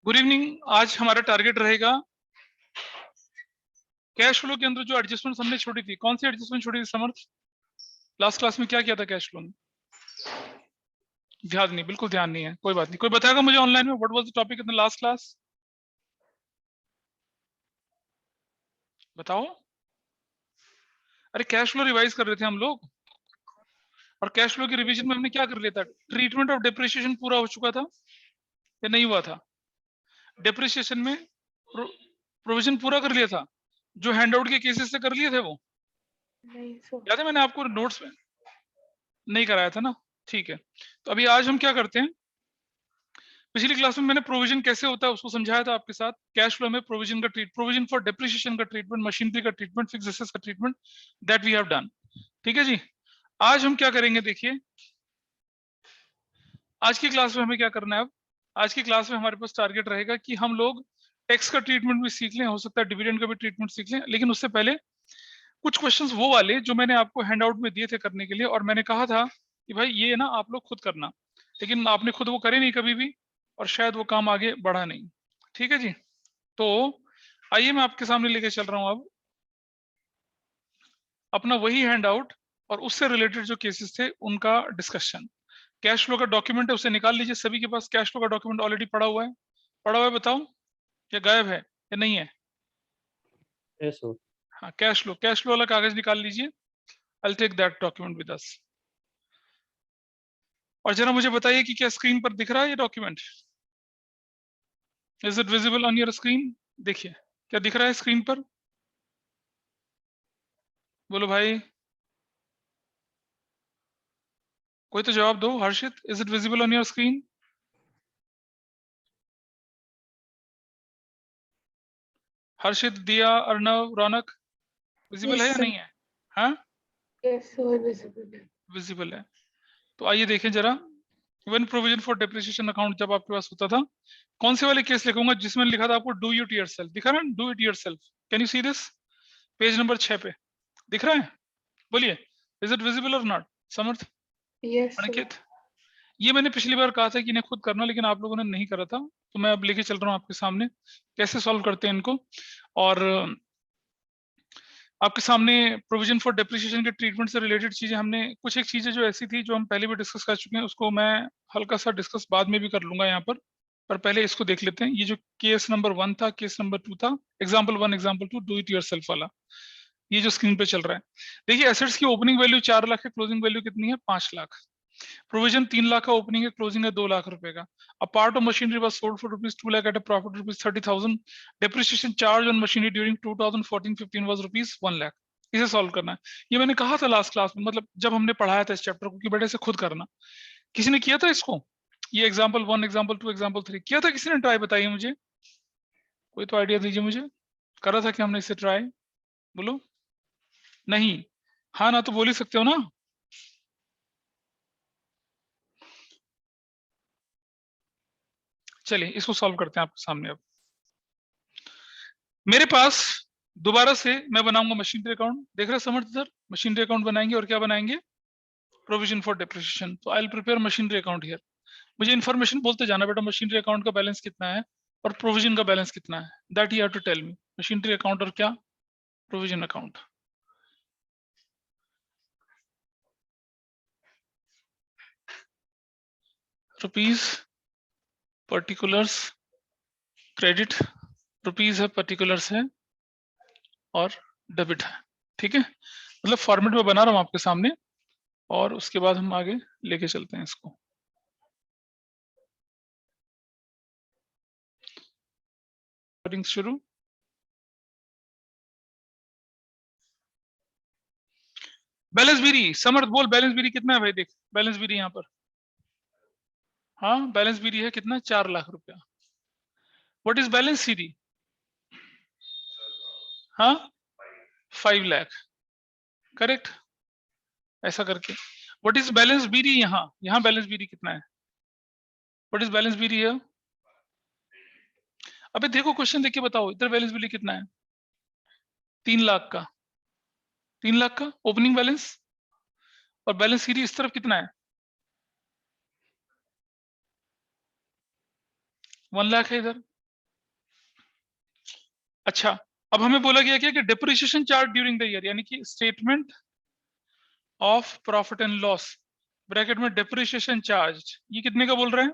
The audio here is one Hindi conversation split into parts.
Good evening. आज हमारा टारगेट रहेगा कैश फ्लो के अंदर जो एडजस्टमेंट हमने छोड़ी थी। कौन सी एडजस्टमेंट छोड़ी थी समर्थ? लास्ट क्लास में क्या किया था कैश फ्लो में? ध्यान नहीं, बिल्कुल ध्यान नहीं है। कोई बात नहीं, कोई बताएगा मुझे ऑनलाइन में what was the topic in the last class? बताओ। अरे कैश फ्लो रिवाइज कर रहे थे हम लोग, और कैश फ्लो की रिवीजन में हमने क्या कर लिया था? ट्रीटमेंट ऑफ डेप्रिसिएशन पूरा हो चुका था या नहीं हुआ था? डेप्रिसिएशन में प्रोविजन पूरा कर लिया था, जो हैंडआउट के केसेस से कर लिए थे वो। नहीं सर। याद है मैंने आपको नोट्स में नहीं कराया था ना? ठीक है, तो अभी आज हम क्या करते हैं, पिछली क्लास में मैंने प्रोविजन कैसे होता है उसको समझाया था आपके साथ। कैश फ्लो में प्रोविजन का प्रोविजन फॉर डेप्रिसिएशन का ट्रीटमेंट, मशीनरी का ट्रीटमेंट, फिक्स्ड एसेट्स का treatment, that we have done. ठीक है जी। आज हम क्या करेंगे, देखिए आज की क्लास में हमें क्या करना है। अब आज की क्लास में हमारे पास टारगेट रहेगा कि हम लोग टैक्स का ट्रीटमेंट भी सीख लें, हो सकता है डिविडेंड का भी ट्रीटमेंट सीख लें, लेकिन उससे पहले कुछ क्वेश्चंस वो वाले जो मैंने आपको हैंडआउट में दिए थे करने के लिए, और मैंने कहा था कि भाई ये ना आप लोग खुद करना, लेकिन आपने खुद वो करे नहीं कभी भी, और शायद वो काम आगे बढ़ा नहीं। ठीक है जी। तो आइए मैं आपके सामने लेके चल रहा हूं अब अपना वही हैंडआउट, और उससे रिलेटेड जो केसेस थे उनका डिस्कशन। कैश फ्लो का डॉक्यूमेंट है, उसे निकाल लीजिए। सभी के पास कैश फ्लो का डॉक्यूमेंट ऑलरेडी पड़ा हुआ है? पड़ा हुआ है, बताओ या गायब है या नहीं है? Yes, sir. हाँ, कैश फ्लो वाला कागज निकाल लीजिए। I take that document with us. और जरा मुझे बताइए कि क्या स्क्रीन पर दिख रहा है ये document? Is it visible on your screen? देखिए क्या दिख रहा है स्क्रीन पर, बोलो भाई, कोई तो जवाब दो। Harshit, is it visible on your screen? Harshit, Diya, Arnav, Raunak, visible है या नहीं है? हाँ यस सर, विजिबल है। विजिबल है। तो आइए देखें जरा। One provision for depreciation account जब आपके पास होता था, कौन से वाले केस लिखूंगा जिसमें लिखा था आपको डू इट योरसेल्फ? दिखा ना, do it yourself. Can you see this? Page number 6 पे दिख रहा है? बोलिए, इज इट विजिबल और not? Samarth, yes sir. Aniket, ये मैंने पिछली बार कहा था कि इन्हें खुद करना, लेकिन आप लोगों ने नहीं करा था, तो मैं अब लेके चल रहा हूँ आपके सामने कैसे सॉल्व करते हैं इनको। और आपके सामने प्रोविजन फॉर डेप्रिसिएशन के ट्रीटमेंट से रिलेटेड चीजें हमने, कुछ एक चीजें जो ऐसी थी जो हम पहले भी डिस्कस कर चुके हैं, उसको मैं हल्का सा डिस्कस बाद में भी कर लूंगा यहाँ पर पहले इसको देख लेते हैं। ये जो केस नंबर 1 था, केस नंबर 2 था, example 1 example 2, do it yourself वाला, ये जो स्क्रीन पे चल रहा है। देखिए एसेट्स की ओपनिंग वैल्यू 4 लाख है, क्लोजिंग वैल्यू कितनी है? 5 लाख। प्रोविजन 3 लाख का ओपनिंग है, क्लोजिंग है 2 लाख रुपए का। A part of machinery was sold for ₹2 lakh eight a profit ₹30,000। Depreciation charge on machinery during 2014-15 was ₹1 lakh. इसे सॉल्व करना है। ये मैंने कहा था लास्ट क्लास में, मतलब जब हमने पढ़ाया था इस चैप्टर को, कि बेटे से खुद करना। किसी ने किया था इसको? ये एग्जाम्पल 1, एग्जाम्पल 2, एग्जाम्पल 3 किया था किसी ने? ट्राई बताइए मुझे, कोई तो आइडिया दीजिए मुझे। करा था कि हमने इसे ट्राई? बोलो। नहीं, हाँ ना तो बोल ही सकते हो ना। चलिए इसको सॉल्व करते हैं आपके सामने। अब मेरे पास दोबारा से मैं बनाऊंगा मशीनरी अकाउंट। देख रहे समर्थ सर, मशीनरी अकाउंट बनाएंगे और क्या बनाएंगे? Provision for depreciation. तो I will prepare machinery account here. मुझे इन्फॉर्मेशन बोलते जाना बेटा, मशीनरी अकाउंट का बैलेंस कितना है और प्रोविजन का बैलेंस कितना है, that you have to tell me. Machinery account और क्या? Provision account. Rupees, particulars, credit, rupees है, पर्टिकुलर्स है, और डेबिट है। ठीक है, मतलब फॉर्मेट में बना रहा हूं आपके सामने, और उसके बाद हम आगे लेके चलते हैं इसको। शुरू। बैलेंस बीरी, समर्थ बोल, बैलेंस बीरी कितना है भाई? देख बैलेंस बीरी यहाँ पर, हाँ बैलेंस बीरी है कितना? 4 लाख रुपया। व्हाट इज बैलेंस सीरी? हाँ 5 लाख, करेक्ट, ऐसा करके। व्हाट इज बैलेंस बीरी? यहाँ यहाँ बैलेंस बीरी कितना है? व्हाट इज बैलेंस बीरी है? अबे देखो क्वेश्चन देख के बताओ, इधर बैलेंस बीरी कितना है? 3 लाख का, 3 लाख का ओपनिंग बैलेंस, और बैलेंस सीरी इस तरफ कितना है? 1 लाख है इधर। अच्छा, अब हमें बोला गया क्या कि depreciation charge during the year, यानी कि statement of profit and loss bracket में डेप्रिसिएशन चार्ज, ये कितने का बोल रहे हैं?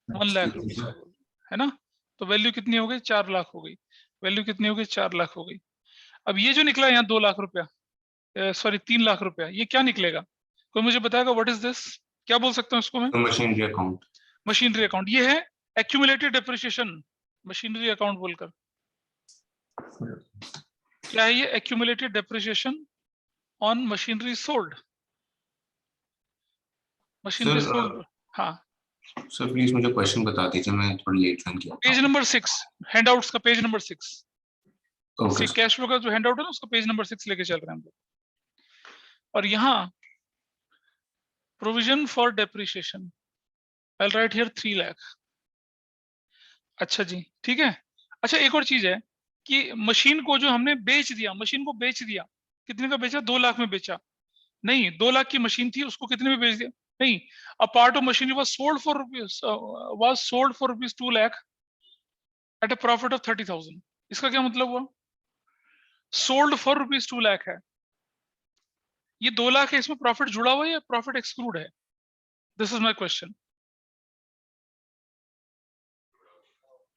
1 लाख रुपीज का बोल रहे हैं, है ना? तो वैल्यू कितनी हो गई? 4 लाख हो गई। वैल्यू कितनी हो गई? 4 लाख हो गई। अब ये जो निकला यहाँ 2 लाख रुपया, सॉरी 3 लाख रुपया, ये क्या निकलेगा? कोई मुझे बताएगा व्हाट इज दिस? क्या बोल सकता हूँ इसको मैं? Machinery account. Machinery account. ये है एक्यूमुलेटेड डेप्रिसिएशन, मशीनरी अकाउंट बोलकर। क्या है ये? Accumulated depreciation on machinery sold, machinery sold. हाँ सर प्लीज मुझे क्वेश्चन बता दीजिए, मैं थोड़ा लेट ज्वाइन किया। पेज नंबर 6, हैंडआउट्स का page number 6। Okay cash flow का जो हैंडआउट है ना, उसका पेज नंबर 6 लेके चल रहे हैं हम लोग। और यहाँ provision for depreciation, I will write here 3 lakh. अच्छा जी, ठीक है। अच्छा, एक और चीज है कि मशीन को जो हमने बेच दिया, मशीन को बेच दिया, कितने का बेचा? 2 लाख में बेचा। नहीं, 2 लाख की मशीन थी, उसको कितने में बेच दिया? नहीं, अ part of machinery was sold for rupees 2 lakh eight a profit of 30,000। इसका क्या मतलब हुआ? सोल्ड फॉर रुपीज 2 लाख है, ये 2 लाख है, इसमें प्रॉफिट जुड़ा हुआ है या प्रॉफिट एक्सक्लूड है? दिस इज माय क्वेश्चन,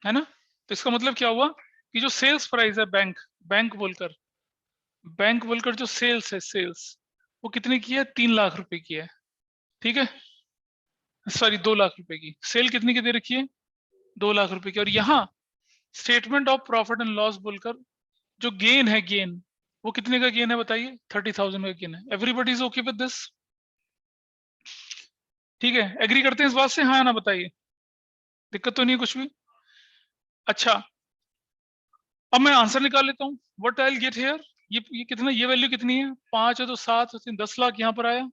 है ना? तो इसका मतलब क्या हुआ कि जो सेल्स प्राइस है, बैंक बोलकर जो सेल्स है, सेल्स वो कितने की है? 3 लाख रुपए की है, ठीक है? सॉरी 2 लाख रुपए की। सेल कितने की दे रखी है? 2 लाख रुपए की। और यहाँ statement of profit and loss बोलकर जो गेन है, गेन वो कितने का गेन है बताइए? 30,000 का गेन है। Everybody is okay with this? ठीक है, एग्री करते हैं इस बात से? हाँ ना बताइए, दिक्कत तो नहीं है कुछ भी? अच्छा, अब मैं आंसर निकाल लेता हूँ। What I will get here, ये कितना, ये वैल्यू कितनी है? 5 है तो 7 10 लाख यहाँ पर आया।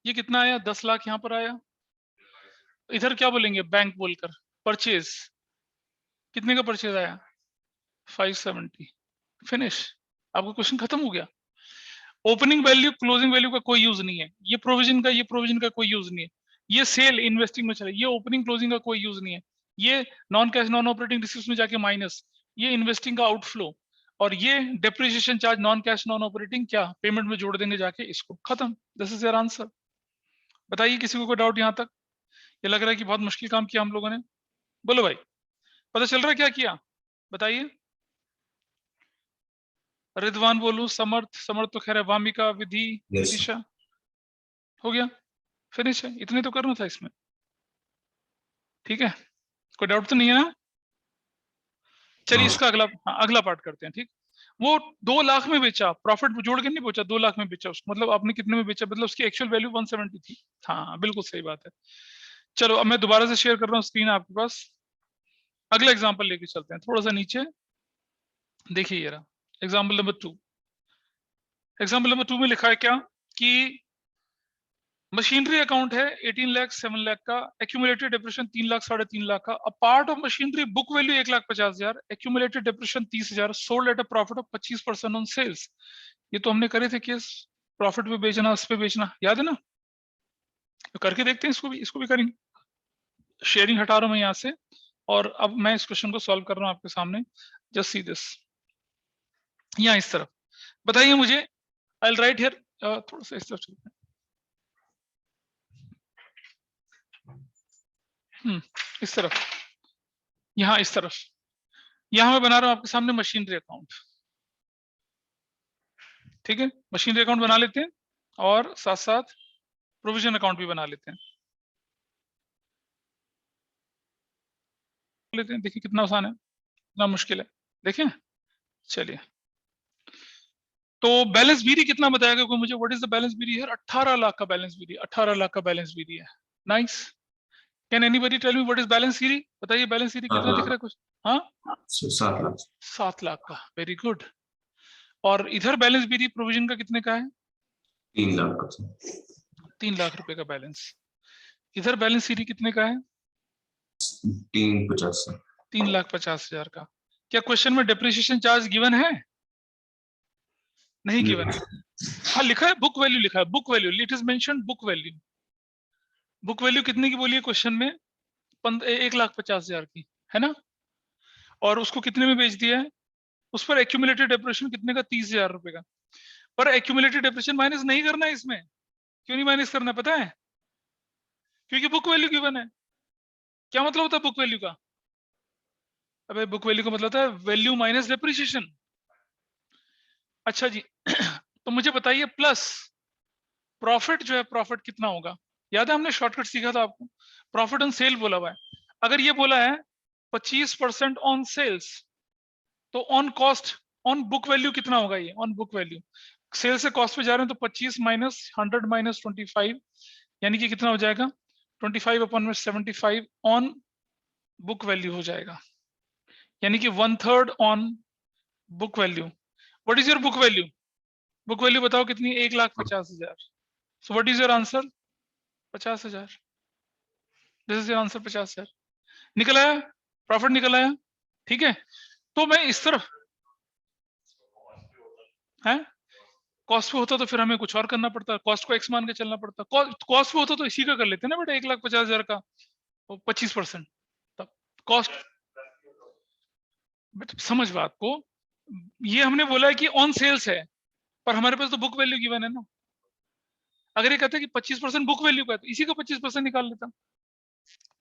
ये कितना आया? 10 लाख यहाँ पर आया। इधर क्या बोलेंगे? बैंक बोलकर परचेज, कितने का परचेज आया? 570। फिनिश, आपका क्वेश्चन खत्म हो गया। ओपनिंग वैल्यू क्लोजिंग वैल्यू का कोई यूज नहीं है, ये प्रोविजन का कोई यूज नहीं है। ये सेल इन्वेस्टिंग में चले, ये ओपनिंग क्लोजिंग का कोई यूज नहीं है। ये non cash non operating receives में जाके माइनस, ये इन्वेस्टिंग का आउटफ्लो, और ये depreciation charge non cash non operating क्या पेमेंट में जोड़ देंगे जाके, इसको खत्म। This is your answer. बताइए किसी को कोई डाउट यहाँ तक? ये लग रहा है कि बहुत मुश्किल काम किया हम लोगों ने। बोलो भाई, पता चल रहा है क्या किया? बताइए। रिदवान बोलू, समर्थ तो खैर है, वामिका, विधि, Yes. विदिशा, हो गया, फिनिश है। इतने तो करना था इसमें, ठीक है? कोई डाउट तो नहीं है ना? चलिए इसका अगला पार्ट करते हैं, ठीक? वो 2 लाख में बेचा, प्रॉफिट जोड़ के नहीं बेचा, 2 लाख में बेचा उसको, मतलब आपने कितने में बेचा? मतलब उसकी एक्चुअल वैल्यू 170 थी। हाँ बिल्कुल सही बात है। चलो अब मैं दोबारा से शेयर कर रहा हूँ स्क्रीन आपके पास। अगला एग्जाम्पल लेके चलते हैं, थोड़ा सा नीचे देखिए, ये रहा एग्जाम्पल नंबर 2। एग्जाम्पल नंबर 2 में लिखा है क्या कि मशीनरी अकाउंट है 18 लाख 7 लाख का, एक्यूमुलेटेड डेप्रिसिएशन 3 लाख 3.5 लाख का, a part of machinery book value 1,50,000, accumulated depreciation 30,000, sold at a profit of 25% on sales. ये तो हमने करे थे केस, प्रॉफिट पे बेचना, उस पे बेचना, याद है ना? तो करके देखते हैं, इसको भी करेंगे। शेयरिंग हटा रहा हूं मैं यहाँ से, और अब मैं इस क्वेश्चन को सॉल्व कर रहा हूँ आपके सामने। जस्ट सी दिस, यहाँ इस तरफ बताइए मुझे। आई विल राइट हियर, थोड़ा सा इस तरफ चलते हैं। इस तरफ, यहाँ इस तरफ, यहाँ मैं बना रहा हूं आपके सामने मशीनरी अकाउंट, ठीक है? मशीनरी अकाउंट बना लेते हैं और साथ साथ प्रोविजन अकाउंट भी बना लेते हैं। देखिए कितना आसान है, कितना मुश्किल है, देखें। चलिए, तो बैलेंस बीडी कितना बताएगा कोई मुझे? What is the balance BD here? 18 lakh का बैलेंस बीडी, 18 लाख का बैलेंस बीडी है। Nice. Can anybody tell me what is balance CD? बताइए बैलेंस सीडी कितना दिख रहा है कुछ? हाँ 7 लाख। 7 लाख का, वेरी गुड। और इधर बैलेंस बीडी प्रोविजन का कितने का है? 3 लाख का। 3 लाख रुपए का बैलेंस। इधर बैलेंस सीडी कितने का है? 350। 3,50,000 का। क्या क्वेश्चन में डेप्रिसिएशन चार्ज गिवन है? नहीं गिवन है। हाँ लिखा है बुक वैल्यू, लिखा है book value, it is mention book value. Book value कितने की बोलिए क्वेश्चन में? 1,50,000 की, है ना? और उसको कितने में बेच दिया है, उस पर एक्यूमुलेटेड डेप्रिसिएशन कितने का, 30,000 रुपए का। पर एक्यूमुलेटेड डेप्रिसिएशन माइनस नहीं करना है इसमें। क्यों नहीं माइनस करना पता है? क्योंकि बुक वैल्यू गिवन है। क्या मतलब होता है बुक वैल्यू का? अबे बुक वैल्यू का मतलब होता है वैल्यू माइनस डेप्रिसिएशन। अच्छा जी तो मुझे बताइए प्लस प्रॉफिट जो है, प्रॉफिट कितना होगा? याद है हमने शॉर्टकट सीखा था आपको, प्रॉफिट ऑन सेल बोला हुआ है। अगर ये बोला है 25% ऑन सेल्स, तो on cost, on book value कितना होगा? ये ऑन बुक वैल्यू, सेल से कॉस्ट पे जा रहे हैं तो 25 माइनस 100 माइनस 25, यानी कि कितना हो जाएगा 25 अपॉन में 75 ऑन बुक वैल्यू हो जाएगा, यानी कि 1/3 on book value. What is your book value? Book value बताओ कितनी? 1,50,000। So what is your answer? 50,000। This is your answer, 50,000 निकल आया, प्रॉफिट निकल आया। ठीक है, तो मैं इस तरफ है, कॉस्ट पे होता तो फिर हमें कुछ और करना पड़ता, कॉस्ट को एक्स मान के चलना पड़ता। कॉस्ट पे होता तो इसी का कर लेते ना बेटा, 1,50,000 का 25%, तब कॉस्ट। बेटा समझ बात को, ये हमने बोला है कि ऑन सेल्स है, पर हमारे पास तो बुक वैल्यू गिवन है ना। अगर ये कहते हैं कि 25% बुक वैल्यू का है, तो इसी का 25% निकाल लेता।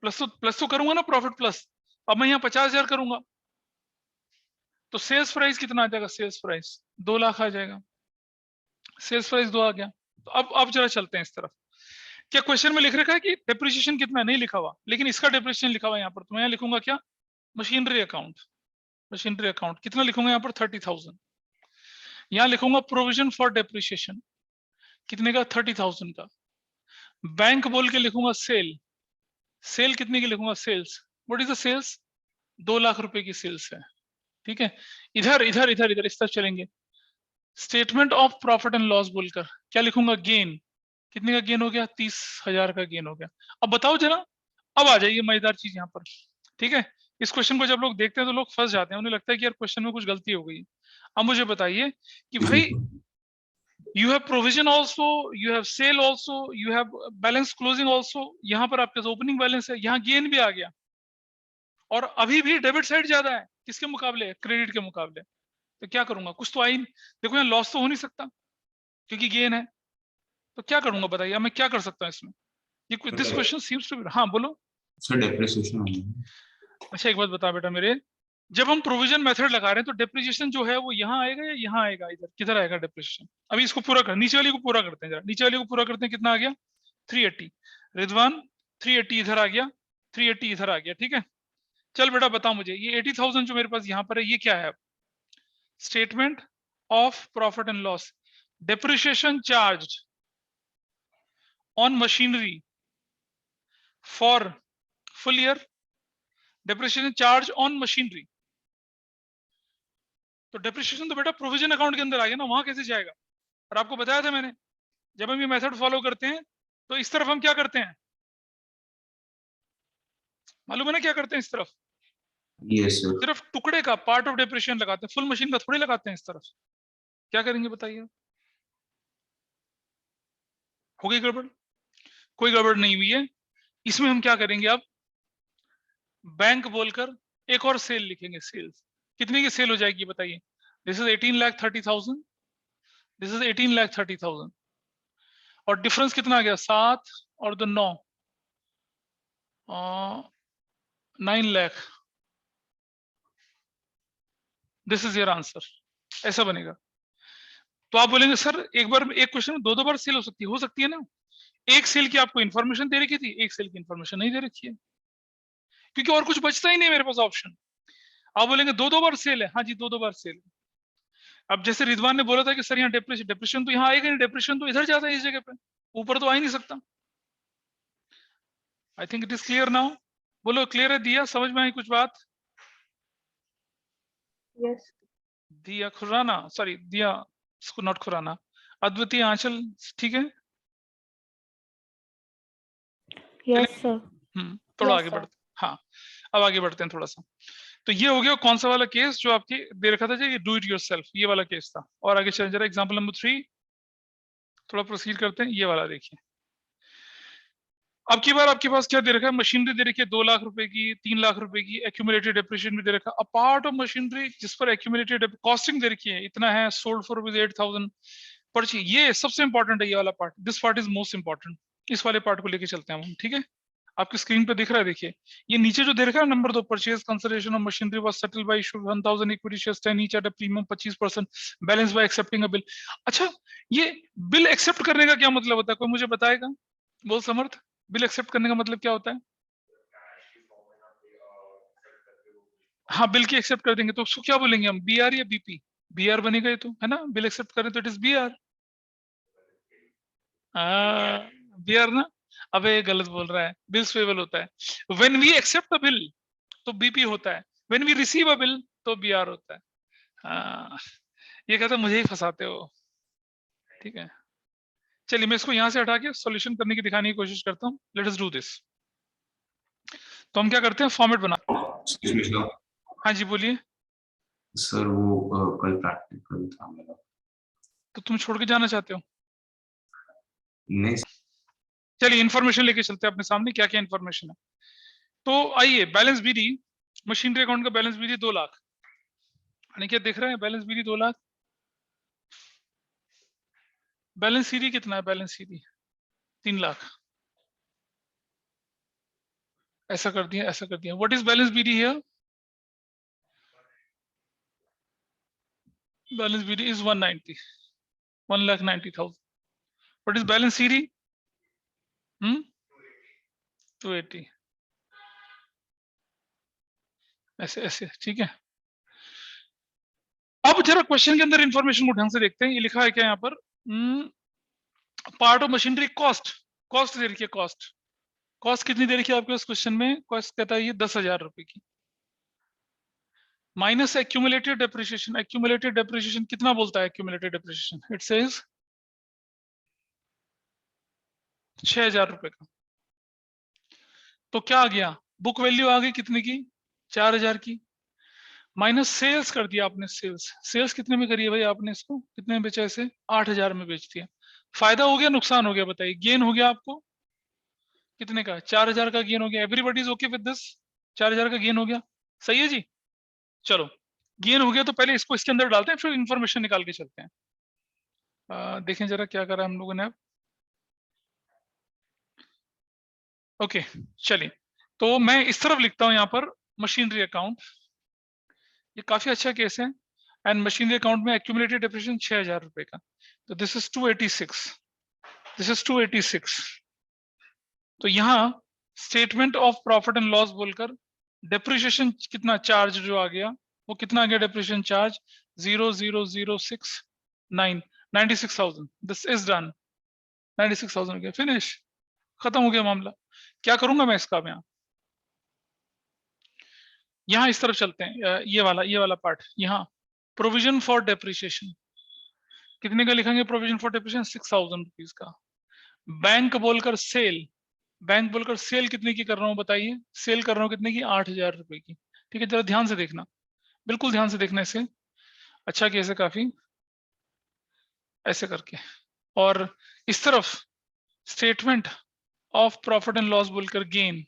प्लस तो करूंगा ना, प्रॉफिट प्लस। अब मैं यहाँ 50,000 करूंगा, तो सेल्स प्राइस कितना आ जाएगा? सेल्स प्राइस 2 लाख आ जाएगा। सेल्स प्राइस 2 आ गया। तो अब जरा चलते हैं इस तरफ। क्या क्वेश्चन में लिख रखा है कि डेप्रिसिएशन कितना? नहीं लिखा हुआ, लेकिन इसका डेप्रिसिएशन लिखा हुआ है यहाँ पर। तो मैं यहाँ लिखूंगा क्या? Machinery account. मशीनरी अकाउंट कितना लिखूंगा यहाँ पर? 30,000। यहाँ लिखूंगा प्रोविजन फॉर डेप्रिसिएशन कितने का? 30,000 का। बैंक बोल के लिखूंगा सेल। सेल कितने की लिखूंगा? Sales. What is the sales? 2 lakh रुपए की सेल्स है। ठीक है, इधर इधर इधर इधर इस तरफ चलेंगे। Statement of profit and loss बोलकर क्या लिखूंगा? गेन। कितने का गेन हो गया? 30,000 का गेन हो गया। अब बताओ जरा, अब आ जाइए मजेदार चीज यहाँ पर। ठीक है, इस क्वेश्चन को जब लोग देखते हैं तो लोग फंस जाते हैं, उन्हें लगता है कि यार क्वेश्चन में कुछ गलती हो गई। अब मुझे बताइए कि भाई you have provision also, you have sale also, you have balance closing also. यहाँ पर आपके ओपनिंग बैलेंस है, यहाँ गेन भी आ गया, और अभी भी डेबिट साइड ज्यादा है किसके मुकाबले? क्रेडिट के मुकाबले। तो क्या करूंगा? कुछ तो आई, देखो यहाँ लॉस तो हो नहीं सकता क्योंकि गेन है, तो क्या करूंगा बताइए? मैं क्या कर सकता हूँ इसमें? ये this question seems to be, हाँ बोलो सर डेप्रिसिएशन। अच्छा एक बात बता बेटा मेरे, जब हम प्रोविजन मेथड लगा रहे हैं तो डेप्रिसिएशन जो है वो यहाँ आएगा या यहाँ आएगा? इधर किधर आएगा डेप्रिसिएशन? अभी इसको पूरा कर, नीचे वाली को पूरा करते हैं जरा, नीचे वाली को पूरा करते हैं। कितना आ गया? 380। रिजवान 380 इधर आ गया, 380 इधर आ गया। ठीक है, चल बेटा बता मुझे, ये 80,000 जो मेरे पास यहाँ पर है ये क्या है? Statement of profit and loss, depreciation charge on machinery for full year, depreciation charge on machinery. तो डेप्रिसिएशन तो बेटा प्रोविजन अकाउंट के अंदर आ गया ना, वहां कैसे जाएगा? और आपको बताया था मैंने, जब हम ये मेथड फॉलो करते हैं तो इस तरफ हम क्या करते हैं? मालूम है ना क्या करते हैं इस तरफ? Yes sir. सिर्फ टुकड़े का पार्ट ऑफ डेप्रिसिएशन लगाते हैं, फुल मशीन का थोड़ी लगाते हैं इस तरफ। क्या करेंगे बताइए? हो गई गड़बड़? कोई गड़बड़ नहीं हुई है। इसमें हम क्या करेंगे अब? बैंक बोलकर एक और सेल लिखेंगे। सेल्स कितने की सेल हो जाएगी बताइए? दिस इज 18,30,000, दिस इज 18,30,000, और डिफरेंस कितना आ गया? 7 और 2 9, 9 lakh. This is your answer, ऐसा बनेगा। तो आप बोलेंगे सर एक बार एक क्वेश्चन में दो बार सेल हो सकती है ना? एक सेल की आपको इन्फॉर्मेशन दे रखी थी, एक सेल की इन्फॉर्मेशन नहीं दे रखी है, क्योंकि और कुछ बचता ही नहीं मेरे पास ऑप्शन। आप बोलेंगे दो बार सेल है, हाँ जी दो बार सेल है। अब जैसे रिजवान ने बोला था कि सर यहाँ डिप्रेशन तो यहाँ आएगा नहीं, डिप्रेशन तो इधर जाता है इस जगह पे, ऊपर तो आ ही नहीं सकता। I think it is clear now. बोलो क्लियर है? दिया समझ में आई कुछ बात? Yes. दिया खुराना, सॉरी दिया नॉट खुराना, अद्वितीय आंचल, ठीक है? Yes, sir. थोड़ा Yes, आगे sir. बढ़ते, हाँ अब आगे बढ़ते हैं थोड़ा सा। तो ये हो गया कौन सा वाला केस जो आपकी दे रखा था जी, डू इट योरसेल्फ, ये वाला केस था। और आगे चल जरा एग्जांपल नंबर 3, थोड़ा प्रोसीड करते हैं। ये वाला देखिए, अब की बार आपके पास क्या दे रखा है, मशीनरी दे रखी है 2 लाख रुपए की, 3 लाख रुपए की, एक्यूमुलेटेड डेप्रिसिएशन भी दे रखा है। अ पार्ट ऑफ मशीनरी जिस पर एक्यूमुलेटेड कॉस्टिंग दे रखी है, इतना है, सोल्ड फॉर रुपीज 8000 पर्ची। ये सबसे इंपॉर्टेंट है, ये वाला part, this part is most important. इस वाले पार्ट को लेके चलते हैं हम, ठीक है। आपकी स्क्रीन पे दिख रहा है, देखिए ये नीचे जो दे रखा है number 2, purchase consideration of machinery was settled bye issue 1000 equity shares 10 each at a premium 25%, balance bye accepting a bill. अच्छा, ये बिल एक्सेप्ट करने का क्या मतलब होता है, कोई मुझे बताएगा? बोल समर्थ, बिल एक्सेप्ट करने का मतलब क्या होता है? हाँ, बिल की एक्सेप्ट कर देंगे तो उसको क्या बोलेंगे हम, बीआर या बीपी? बीआर बनेगा ये तो, है ना, बिल एक्सेप्ट करें तो इट इज बीआर। बीआर ना? अबे गलत बोल रहा है, बिल्स पेबल होता है। When we accept a bill तो बीपी होता है, when we receive a bill तो बीआर होता है। हाँ, ये कहता मुझे ही फंसाते हो, ठीक है। चलिए मैं इसको यहां से हटा के सॉल्यूशन करने की दिखाने की कोशिश करता हूँ। Let us do this. तो हम क्या करते हैं, फॉर्मेट बनाते हैं। Excuse me, sir. हाँ जी बोलिए। सर वो कल प्रैक्टिकल था मेरा। तो तुम छोड़ के जाना चाहते हो? नहीं चलिए इन्फॉर्मेशन लेके चलते हैं अपने सामने, क्या क्या इन्फॉर्मेशन है। तो आइए, बैलेंस बीडी, मशीनरी अकाउंट का बैलेंस बीडी 2 लाख, यानी क्या दिख रहा है, balance BD 2 lakh. Balance CD कितना है, बैलेंस सीडी 3 लाख। ऐसा कर दिया, ऐसा कर दिया। What is balance BD here? Balance BD is 190, 1,90,000। What is balance CD? 280। ऐसे ऐसे, ठीक है। अब जरा क्वेश्चन के अंदर इंफॉर्मेशन को ढंग से देखते हैं। ये लिखा है क्या यहाँ पर, part of machinery cost, cost दे रखी है, कॉस्ट, कॉस्ट कितनी दे रखी है आपके उस क्वेश्चन में? कॉस्ट कहता है ये 10,000 रुपए की, minus accumulated depreciation. Accumulated depreciation कितना बोलता है, एक्यूमुलेटेड डेप्रिसिएशन इट सेज 6,000 रुपए का। तो क्या आ गया, बुक वैल्यू आ गई कितने की, 4,000 की, माइनस सेल्स कर दिया आपने। सेल्स, सेल्स कितने में करी है भाई आपने, इसको कितने में बेचा, इसे 8,000 में बेच दिया। फायदा हो गया, नुकसान हो गया, बताइए। गेन हो गया आपको कितने का, 4,000 का गेन हो गया। Everybody is okay with this, 4,000 का गेन हो गया, सही है जी। चलो, गेन हो गया तो पहले इसको इसके अंदर डालते हैं, फिर इंफॉर्मेशन निकाल के चलते हैं। देखें जरा क्या करा हम लोगों ने अब। ओके, चलिए तो मैं इस तरफ लिखता हूं यहाँ पर मशीनरी अकाउंट, ये काफी अच्छा केस है। एंड मशीनरी अकाउंट में एक्यूमुलेटेड डेप्रिसिएशन 6,000 रुपए का, तो दिस इज 286, दिस इज 286। तो यहाँ statement of profit and loss बोलकर डेप्रिसिएशन कितना चार्ज जो आ गया, वो कितना आ गया depreciation charge, 0,0069, 96,000। This is done, 96,000 हो गया, फिनिश, खत्म हो गया मामला। क्या करूंगा मैं इसका, मैं यहाँ इस तरफ चलते हैं, ये वाला पार्ट, यहाँ प्रोविजन फॉर डेप्रिसिएशन कितने का लिखेंगे, प्रोविजन फॉर डेप्रिसिएशन 6,000 रुपीज का। बैंक बोलकर सेल, बैंक बोलकर सेल कितने की कर रहा हूँ बताइए, सेल कर रहा हूँ कितने की, 8,000 रुपए की। ठीक है, जरा ध्यान से देखना, बिल्कुल ध्यान से देखना इसे, अच्छा केस है काफी, ऐसे करके। और इस तरफ statement of profit and loss बोलकर गेन,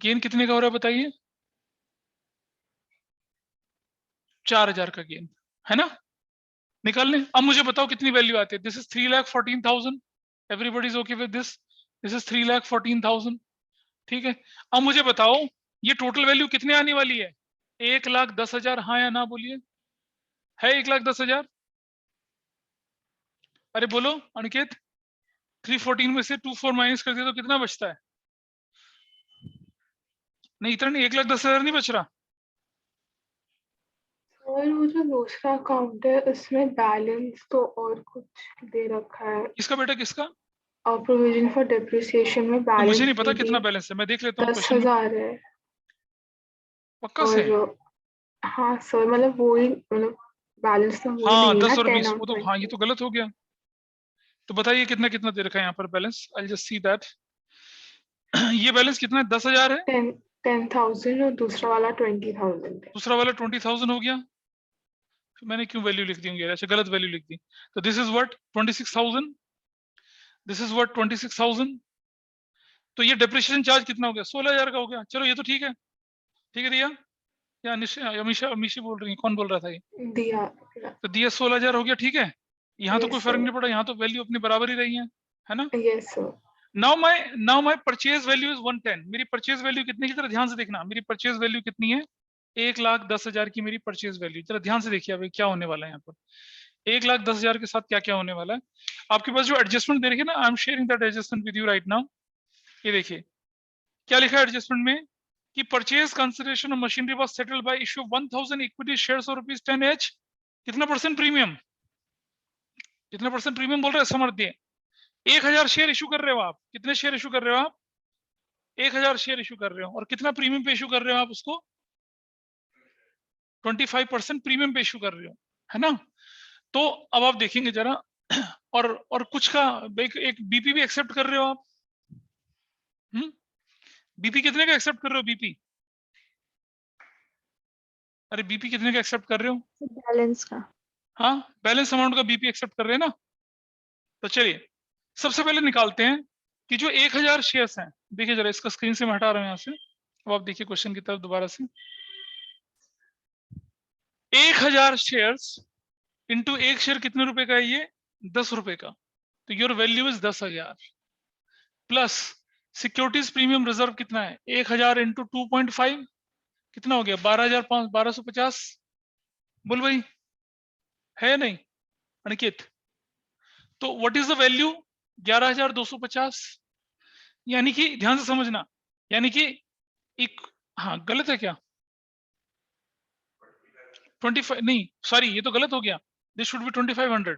गेन कितने का हो रहा है बताइए, 4,000 का गेन, है ना, निकाल लें। अब मुझे बताओ कितनी वैल्यू आती है, this is 3,14,000, everybody is okay with this, this is 3,14,000, ठीक है। अब मुझे बताओ ये टोटल वैल्यू कितने आने वाली है, 1,10,000, हाँ या ना बोलिए, है 1,10,000? अरे बोलो अनिकेत, 314 में से 24 माइनस कर दिया तो कितना बचता है? नहीं इतना नहीं, 1,10,000 नहीं बच रहा। और वो जो दूसरा अकाउंट है उसमें बैलेंस तो और कुछ दे रखा है, किसका बेटा, किसका? और प्रोविजन फॉर डेप्रिसिएशन में तो मुझे बैलेंस नहीं पता भी कितना बैलेंस है, मैं देख लेता हूँ क्वेश्चन में, 10,000 है। पक्का से। और हाँ सर, मतलब वही, मतलब बैलेंस तो वही हाँ नहीं 10 ना, और 10 20, और वो तो हाँ ये 20। तो गलत हो गया। तो बताइए कितना कितना दे रखा है यहाँ पर balance, I just see that. ये बैलेंस कितना है, 10,000 है, 10,000 और दूसरा वाला 20,000 है। दूसरा वाला 20,000 हो गया। मैंने क्यों वैल्यू लिख दी होंगी, अच्छा गलत वैल्यू लिख दी। तो this is what 26,000, this is what 26,000, तो ये डेप्रिसिएशन चार्ज कितना हो गया? 16,000 का हो गया। चलो ये तो ठीक है दिया या अमीशी बोल रही है? कौन बोल रहा था ये? दिया। तो दिया 16,000 हो गया, ठीक है। यहाँ तो Yes, कोई फर्क sir. नहीं पड़ा, यहाँ तो वैल्यू अपनी बराबर ही रही है ना? Yes, sir. Now my purchase value is 110। मेरी परचेज वैल्यू कितनी की? जरा ध्यान से देखना, मेरी परचेज वैल्यू कितनी है? 1,10,000 की मेरी परचेज वैल्यू। जरा ध्यान से देखिए अभी क्या होने वाला है यहाँ पर। 1,10,000 के साथ क्या क्या होने वाला है आपके पास? जो एडजस्टमेंट दे रखी है ना, I am sharing that adjustment with you right now. ये देखिए क्या लिखा है एडजस्टमेंट में कि purchase consideration of machinery was settled bye issue 1000 equity shares और ₹10 कितना परसेंट प्रीमियम? कितना परसेंट प्रीमियम बोल रहे हैं? समझ दिए 1,000 शेयर इशू कर रहे हो आप। कितने शेयर इशू कर रहे हो आप? 1,000 शेयर इशू कर रहे हो। और कितना प्रीमियम पे इशू कर रहे हो आप उसको? 25% प्रीमियम पे इशू कर रहे हो, है ना? तो अब आप देखेंगे जरा और कुछ का एक बीपी भी एक्सेप्ट कर रहे हो आप। बीपी कितने का एक्सेप्ट कर रहे हो? बीपी, अरे बीपी कितने का एक्सेप्ट कर रहे हो? बैलेंस का। हाँ, बैलेंस अमाउंट का बीपी एक्सेप्ट कर रहे हैं ना? तो चलिए सबसे पहले निकालते हैं कि जो 1,000 शेयर्स हैं। देखिए जरा, इसका स्क्रीन से मैं हटा रहा हूं यहाँ से। अब आप देखिए क्वेश्चन की तरफ दोबारा से। 1,000 शेयर्स इंटू एक शेयर कितने रुपए का है? ये 10 रुपए का। तो your value is 10,000 plus securities premium reserve कितना है? 1,000 इंटू 2.5 कितना हो गया? 12,50। बोल भाई, है नहीं अनिकेत? तो व्हाट इज द वैल्यू? 11,250। यानी कि ध्यान से समझना, यानी कि एक, हाँ गलत है क्या? 25 नहीं, सॉरी ये तो गलत हो गया। This should be 2,500।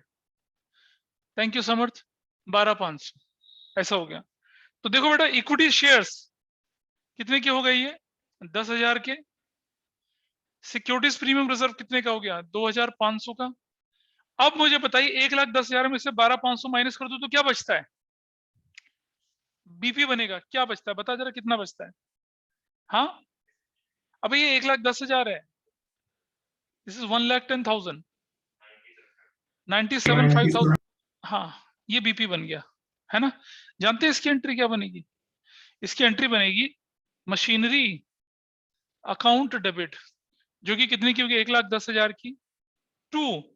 Thank you Samarth. 12,500 ऐसा हो गया। तो देखो बेटा, इक्विटी शेयर्स कितने के हो गए? ये 10,000 के। सिक्योरिटीज प्रीमियम रिजर्व कितने का हो गया? 2,500 का। अब मुझे बताइए 1,10,000 में से 12,500 माइनस कर दो तो क्या बचता है? बीपी बनेगा। क्या बचता है बता जरा, कितना बचता है? हाँ, अब ये 1,10,000 है। This is 1,10,000, 97,500। हाँ, ये बीपी बन गया, है ना? जानते हैं इसकी एंट्री क्या बनेगी? इसकी एंट्री बनेगी मशीनरी अकाउंट डेबिट, जो कि कितने की होगी? 1,10,000 की। टू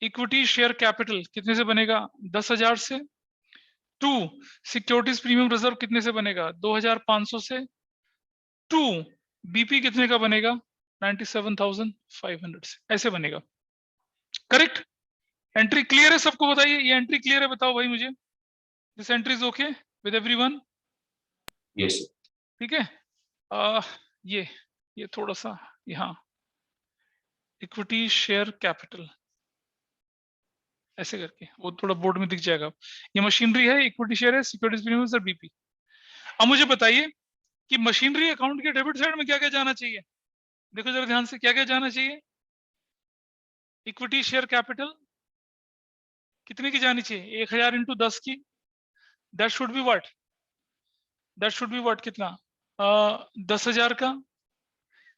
इक्विटी शेयर कैपिटल कितने से बनेगा? 10,000 से। टू सिक्योरिटीज प्रीमियम रिजर्व कितने से बनेगा? 2,500 से। टू बीपी कितने का बनेगा? 97,500 से। ऐसे बनेगा, करेक्ट? एंट्री क्लियर है सबको? बताइए ये एंट्री क्लियर है? बताओ भाई मुझे। This entry is okay with everyone? Yes ठीक है। ये थोड़ा सा यहाँ इक्विटी शेयर कैपिटल ऐसे करके वो थोड़ा बोर्ड में दिख जाएगा। ये मशीनरी है, इक्विटी शेयर है, सिक्योरिटीज प्रीमियम और बीपी। अब मुझे बताइए कि मशीनरी अकाउंट के डेबिट साइड में क्या क्या जाना चाहिए? देखो जरा ध्यान से, क्या क्या जाना चाहिए? इक्विटी शेयर कैपिटल कितने की जानी चाहिए? 1,000 इंटू 10 की। That should be what? That should be what? कितना? 10,000 का।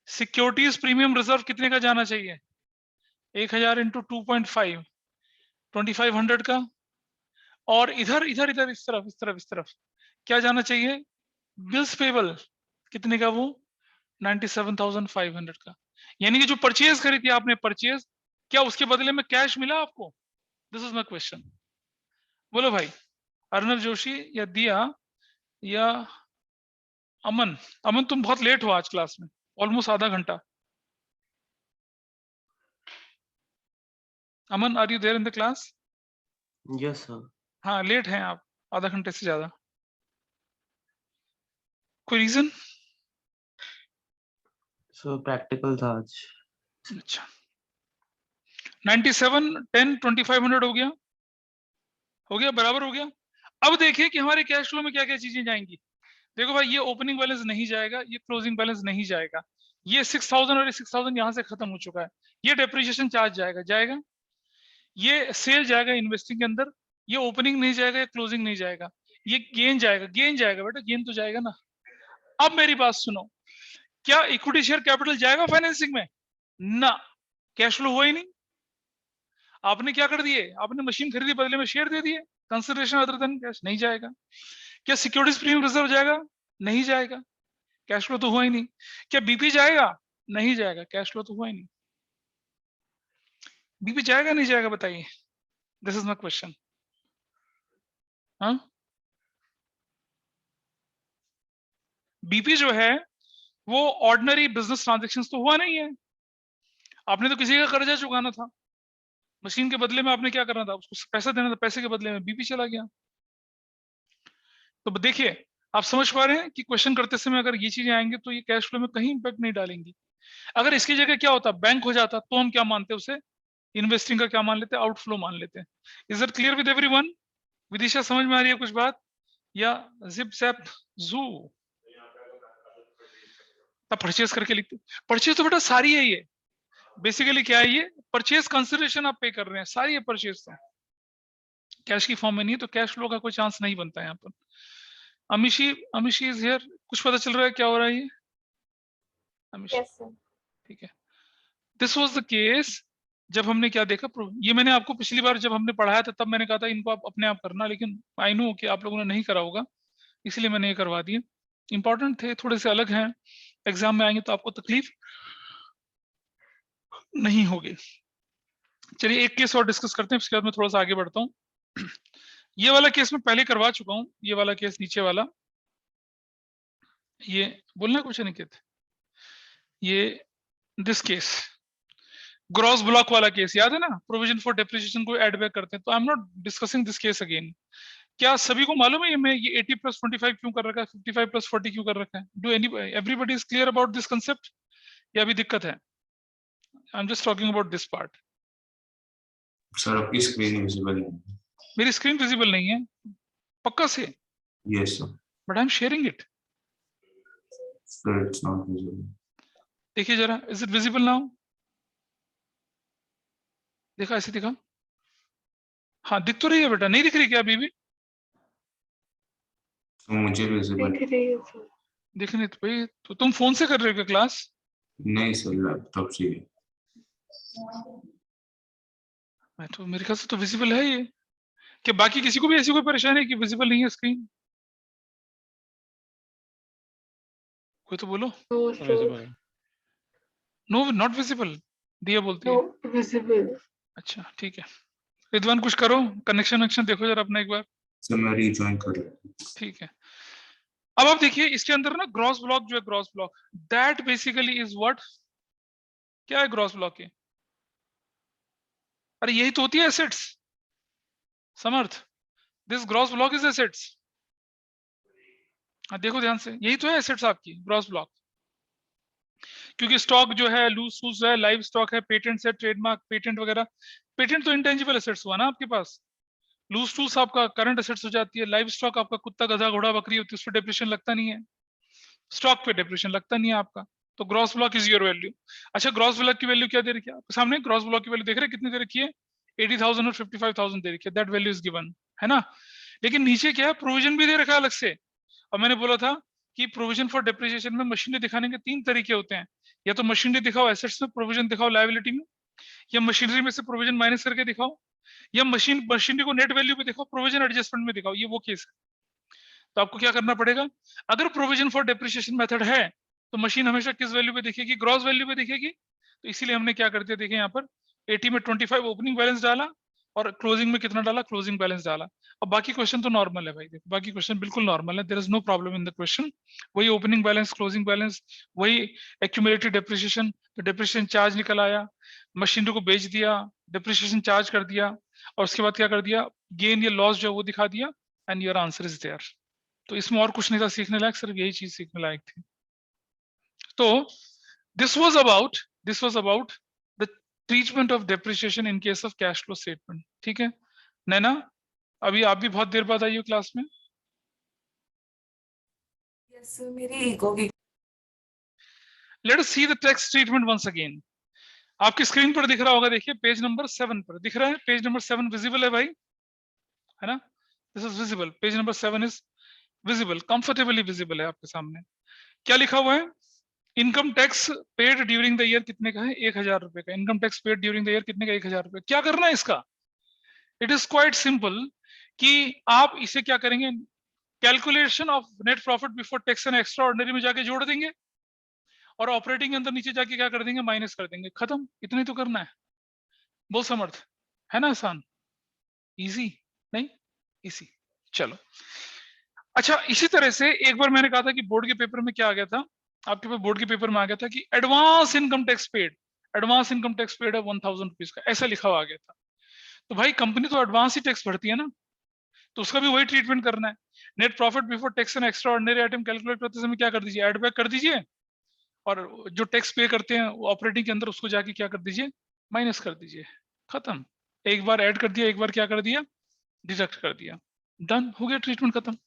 सिक्योरिटीज प्रीमियम रिजर्व कितने का जाना चाहिए? 1,000 इंटू 2.5, 2,500 का। और इधर इधर इधर इस तरफ क्या जाना चाहिए? बिल्स पेबल कितने का? वो 97,500 का। यानी कि जो परचेज करी थी आपने, परचेज, क्या उसके बदले में कैश मिला आपको? This is my question. बोलो भाई, अर्नब जोशी या दिया या अमन? अमन तुम बहुत लेट हो आज क्लास में, ऑलमोस्ट आधा घंटा। Aman, are you there in the class? Yes sir. हाँ, लेट हैं आप आधा घंटे से ज्यादा। कोई रीजन? सो प्रैक्टिकल था आज। अच्छा, 97, 10, 2,500 हो गया, बराबर हो गया। अब देखिए कि हमारे कैश फ्लो में क्या क्या चीजें जाएंगी। देखो भाई, ये ओपनिंग बैलेंस नहीं जाएगा, ये क्लोजिंग बैलेंस नहीं जाएगा, ये 6,000 और ये 6,000 यहाँ से खत्म हो चुका है। ये डेप्रिसिएशन चार्ज जाएगा, ये सेल जाएगा इन्वेस्टिंग के अंदर, ये ओपनिंग नहीं जाएगा, ये क्लोजिंग नहीं जाएगा, ये गेन जाएगा बेटा, गेन तो जाएगा ना। अब मेरी बात सुनो, क्या इक्विटी शेयर कैपिटल जाएगा फाइनेंसिंग में? ना, कैश फ्लो हुआ ही नहीं। आपने क्या कर दिए? आपने मशीन खरीदी, बदले में शेयर दे दिए, कंसिडरेशन अदर देन कैश नहीं जाएगा। क्या सिक्योरिटीज प्रीमियम रिजर्व जाएगा? नहीं जाएगा, कैश फ्लो तो हुआ ही नहीं। क्या बीपी जाएगा? नहीं जाएगा, कैश फ्लो तो हुआ ही नहीं। बीपी जाएगा नहीं जाएगा बताइए, दिस इज माय क्वेश्चन। हाँ, बीपी जो है वो ऑर्डिनरी बिजनेस ट्रांजेक्शन्स तो हुआ नहीं है। आपने तो किसी का कर्जा चुकाना था, मशीन के बदले में आपने क्या करना था, उसको पैसा देना था, पैसे के बदले में बीपी चला गया। तो देखिए, आप समझ पा रहे हैं कि क्वेश्चन करते समय अगर ये चीजें आएंगे तो ये कैश फ्लो में कहीं इंपैक्ट नहीं डालेंगी। अगर इसकी जगह क्या होता, बैंक हो जाता, तो हम क्या मानते हैं उसे, इन्वेस्टिंग का क्या मान लेते हैं, आउटफ्लो मान लेते हैं। Is it clear with everyone? Vidisha समझ में आ रही है कुछ बात, या जिप सैप जू? तब परचेज करके लिखते, परचेज तो बेटा सारी है ये, बेसिकली क्या है ये, परचेज कंसिडरेशन आप पे कर रहे हैं, सारी है परचेज तो कैश की फॉर्म में नहीं है, तो कैश फ्लो का कोई चांस नहीं बनता है यहाँ पर। अमिशी इज हियर, कुछ पता चल रहा है क्या हो रहा है ये? अमिशी, यस सर। ठीक है। दिस वाज द केस जब हमने क्या देखा, ये मैंने आपको पिछली बार जब हमने पढ़ाया था तब मैंने कहा था इनको आप अपने आप करना, लेकिन आई नो कि आप लोगों ने नहीं करा होगा, इसलिए मैंने ये करवा दिए। इंपॉर्टेंट थे, थोड़े से अलग हैं, एग्जाम में आएंगे तो आपको तकलीफ नहीं होगी। चलिए एक केस और डिस्कस करते हैं, उसके बाद मैं थोड़ा सा आगे बढ़ता हूँ। ये वाला केस मैं पहले करवा चुका हूँ, ये वाला केस नीचे वाला, ये बोलना कुछ नहीं कहते, ये दिस केस ग्रॉस ब्लॉक वाला केस याद है ना, प्रोविजन फॉर डेप्रिसिएशन को एड बैक करते हैं, तो I am not discussing this case again. क्या सभी को मालूम है ये मैं ये 80 + 25 क्यों कर रखा है, 55 + 40 क्यों कर रखा है? Do everybody is clear about this concept, या अभी दिक्कत है? I am just talking about this part. Sir आपकी स्क्रीन विजिबल है। मेरी स्क्रीन विजिबल नहीं है पक्का से? Yes sir, but I am sharing it. Sir it's not visible. देखिए जरा, इज इट विजिबल नाउ? देखा, ऐसे दिखा, हाँ दिख तो रही है बेटा, नहीं दिख रही क्या अभी भी? तो मुझे विजिबल दिख रही है सर। दिख नहीं तो भाई, तो तुम फोन से कर रहे हो क्या क्लास? नहीं सर, लैपटॉप से ही। मैं तो, मेरे ख्याल से तो विजिबल है ये। क्या बाकी किसी को भी ऐसी कोई परेशानी है कि विजिबल नहीं है स्क्रीन? कोई तो बोलो। No sir, no not visible दिया बोलती नो है। विजिबल। अच्छा ठीक है, विद्वान कुछ करो, कनेक्शन देखो जरा अपना एक बार। सर मैं रीजॉइन कर रहा हूँ। ठीक है, अब आप देखिए इसके अंदर ना ग्रॉस ब्लॉक जो है, gross block that basically is what, क्या है ग्रॉस ब्लॉक के? अरे यही तो होती है assets Samarth, this gross block is assets. देखो ध्यान से, यही तो है एसेट्स आपकी ग्रॉस ब्लॉक, क्योंकि स्टॉक जो है, लूज सूज है, लाइव स्टॉक है, पेटेंट्स है, ट्रेडमार्क, पेटेंट वगैरह। पेटेंट तो इंटेंजिबल एसेट्स हुआ ना आपके पास, लूज टूल्स आपका करंट एसेट्स हो जाती है, लाइव स्टॉक आपका कुत्ता गधा घोड़ा बकरी होती है, उस पर डेप्रिसिएशन लगता नहीं है, स्टॉक पे डेप्रिसिएशन लगता नहीं है आपका, तो gross block is your value. अच्छा ग्रॉस ब्लॉक की वैल्यू क्या दे रखी है आपके सामने, ग्रॉस ब्लॉक की वैल्यू देख रहे हैं कितनी दे रखी है, 80,000 और 55,000 दे रखी है, दैट वैल्यू इज गिवन, है ना। लेकिन नीचे क्या है, प्रोविजन भी दे रखा है अलग से। और मैंने बोला था कि प्रोविजन फॉर डेप्रिसिएशन में मशीनरी दिखाने के 3 तरीके होते हैं, या तो मशीनरी दिखाओ एसेट्स में, प्रोविजन दिखाओ लायबिलिटी में, या मशीनरी में से प्रोविजन माइनस करके दिखाओ, या मशीनरी को नेट वैल्यू पे दिखाओ, प्रोविजन एडजस्टमेंट में दिखाओ, ये वो केस है। तो आपको क्या करना पड़ेगा, अगर प्रोविजन फॉर डेप्रिसिएशन मेथड है तो मशीन हमेशा किस वैल्यू पे दिखेगी, ग्रॉस वैल्यू पे दिखेगी। तो इसीलिए हमने क्या कर दिया, देखिए यहाँ पर 80 में 25 ओपनिंग बैलेंस डाला और क्लोजिंग में कितना डाला, क्लोजिंग बैलेंस डाला। अब बाकी क्वेश्चन तो नॉर्मल है भाई, देखो बाकी क्वेश्चन बिल्कुल नॉर्मल है, there is no problem in the question. वही ओपनिंग बैलेंस, क्लोजिंग बैलेंस, वही एक्यूमुलेटेड डेप्रिसिएशन, तो डेप्रिसिएशन चार्ज निकल आया, मशीनरी को बेच दिया, डेप्रिसिएशन चार्ज कर दिया, और उसके बाद क्या कर दिया, गेन या लॉस जो है वो दिखा दिया, and your answer is there. तो इसमें और कुछ नहीं था सीखने लायक, सिर्फ यही चीज सीखने लायक थी। तो this was about the treatment of depreciation in case of cash flow statement. ठीक है नैना, अभी आप भी बहुत देर बाद आई हो क्लास में। यस सर, मेरी ईगो की। Let us see the text treatment once again. आपकी स्क्रीन पर दिख रहा होगा, देखिए पेज नंबर 7 पर दिख रहा है, पेज नंबर 7 विजिबल है भाई, है ना, this is visible, page number 7 is visible, comfortably visible है आपके सामने। क्या लिखा हुआ है, income tax paid during the year कितने का है, 1,000 रुपए का। Income tax paid during the year कितने का, 1,000 रुपए। क्या करना है इसका, इट इज क्वाइट सिंपल, कि आप इसे क्या करेंगे, calculation of net profit before tax and extra ordinary में जाके जोड़ देंगे और ऑपरेटिंग के अंदर नीचे जाके क्या कर देंगे, माइनस कर देंगे, खत्म। इतना ही तो करना है। बोल समर्थ, है ना आसान, इजी नहीं, इजी। चलो अच्छा, इसी तरह से एक बार मैंने कहा था कि बोर्ड के पेपर में क्या आ गया था, आपके पास बोर्ड के पेपर में आ गया था कि advance income tax paid, advance income tax paid है 1000 रुपीज का, ऐसा लिखा हुआ आ गया था। तो भाई कंपनी तो एडवांस ही टैक्स भरती है ना, तो उसका भी वही ट्रीटमेंट करना है। Net profit before tax and extra ordinary item calculate करते समय क्या कर दीजिए, एड बैक कर दीजिए, और जो टैक्स पे करते हैं वो ऑपरेटिंग के अंदर उसको जाके क्या कर दीजिए, माइनस कर दीजिए, खत्म। एक बार ऐड कर दिया, एक बार क्या कर दिया, डिडक्ट कर दिया, डन, हो गया, ट्रीटमेंट खत्म।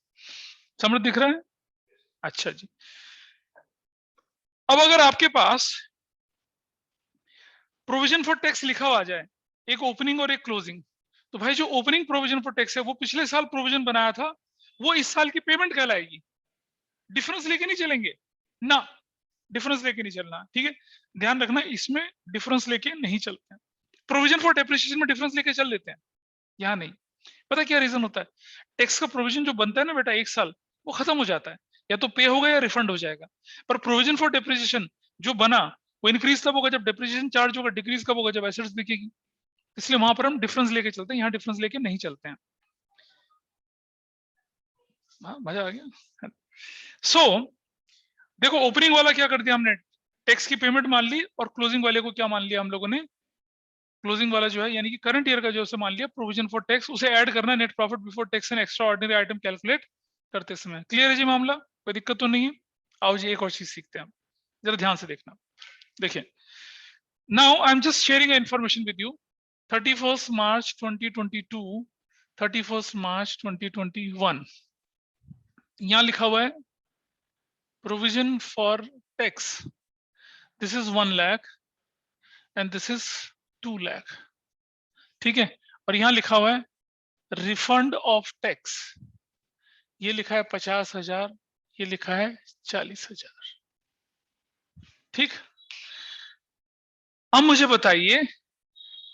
समझ दिख रहा है? अच्छा जी। अब अगर आपके पास प्रोविजन फॉर टैक्स लिखा हुआ आ जाए, एक ओपनिंग और एक क्लोजिंग, तो भाई जो ओपनिंग प्रोविजन फॉर टैक्स है वो पिछले साल प्रोविजन बनाया था, वो इस साल की पेमेंट कहलाएगी। डिफरेंस लेके नहीं चलेंगे ना, डिफरेंस लेके नहीं चलना, ठीक है, ध्यान रखना, इसमें डिफरेंस लेके नहीं चलते हैं। प्रोविजन फॉर डेप्रिसिएशन में डिफरेंस लेके चल लेते हैं, यहाँ नहीं। पता क्या रीजन होता है, टैक्स का प्रोविजन जो बनता है ना बेटा एक साल, वो खत्म हो जाता है, या तो पे होगा या रिफंड हो जाएगा। पर प्रोविजन फॉर डेप्रिसिएशन जो बना वो इंक्रीज तब होगा जब डेप्रिसिएशन चार्ज होगा, डिक्रीज कब होगा जब एसेट्स बिकेगी। इसलिए वहां पर हम डिफरेंस लेके चलते हैं, यहाँ डिफरेंस लेके नहीं चलते हैं। मजा आ गया। सो देखो, ओपनिंग वाला क्या कर दिया हमने, टैक्स की पेमेंट मान ली, और क्लोजिंग वाले को क्या मान लिया हम लोगों ने, क्लोजिंग वाला जो है यानी कि करंट ईयर का जो मान लिया प्रोविजन फॉर टैक्स, उसे ऐड करना net profit before tax and extra ordinary item calculate करते समय। क्लियर है जी मामला, कोई दिक्कत तो नहीं है? आओ जी एक और चीज सीखते हैं, जरा ध्यान से देखना। देखिए, now I am just sharing information with you. 31 मार्च 2022, 31 मार्च 2021, यहाँ लिखा हुआ है provision for tax, this is 1 lakh and this is 2 lakh, ठीक है। और यहां लिखा हुआ है रिफंड ऑफ टैक्स, ये लिखा है 50,000, ये लिखा है 40,000, ठीक। अब मुझे बताइए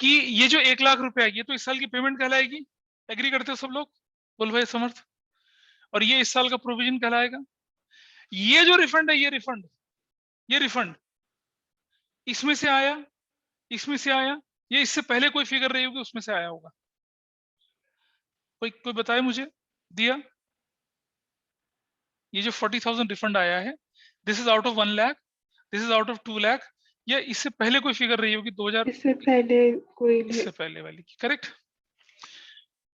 कि ये जो 1 लाख रुपया ये तो इस साल की पेमेंट कहलाएगी, एग्री करते हो सब लोग, बोल भाई समर्थ, और ये इस साल का प्रोविजन कहलाएगा। ये जो रिफंड है, ये रिफंड इसमें से आया, इसमें से आया, ये इससे पहले कोई फिगर रही होगी उसमें से आया होगा, कोई बताए मुझे, दिया। ये जो 40,000 रिफंड आया है, this is out of 1 lakh, this is out of 2 lakh, या इससे पहले कोई फिगर रही होगी 2000, इससे पहले कोई इससे पहले वाली की, करेक्ट।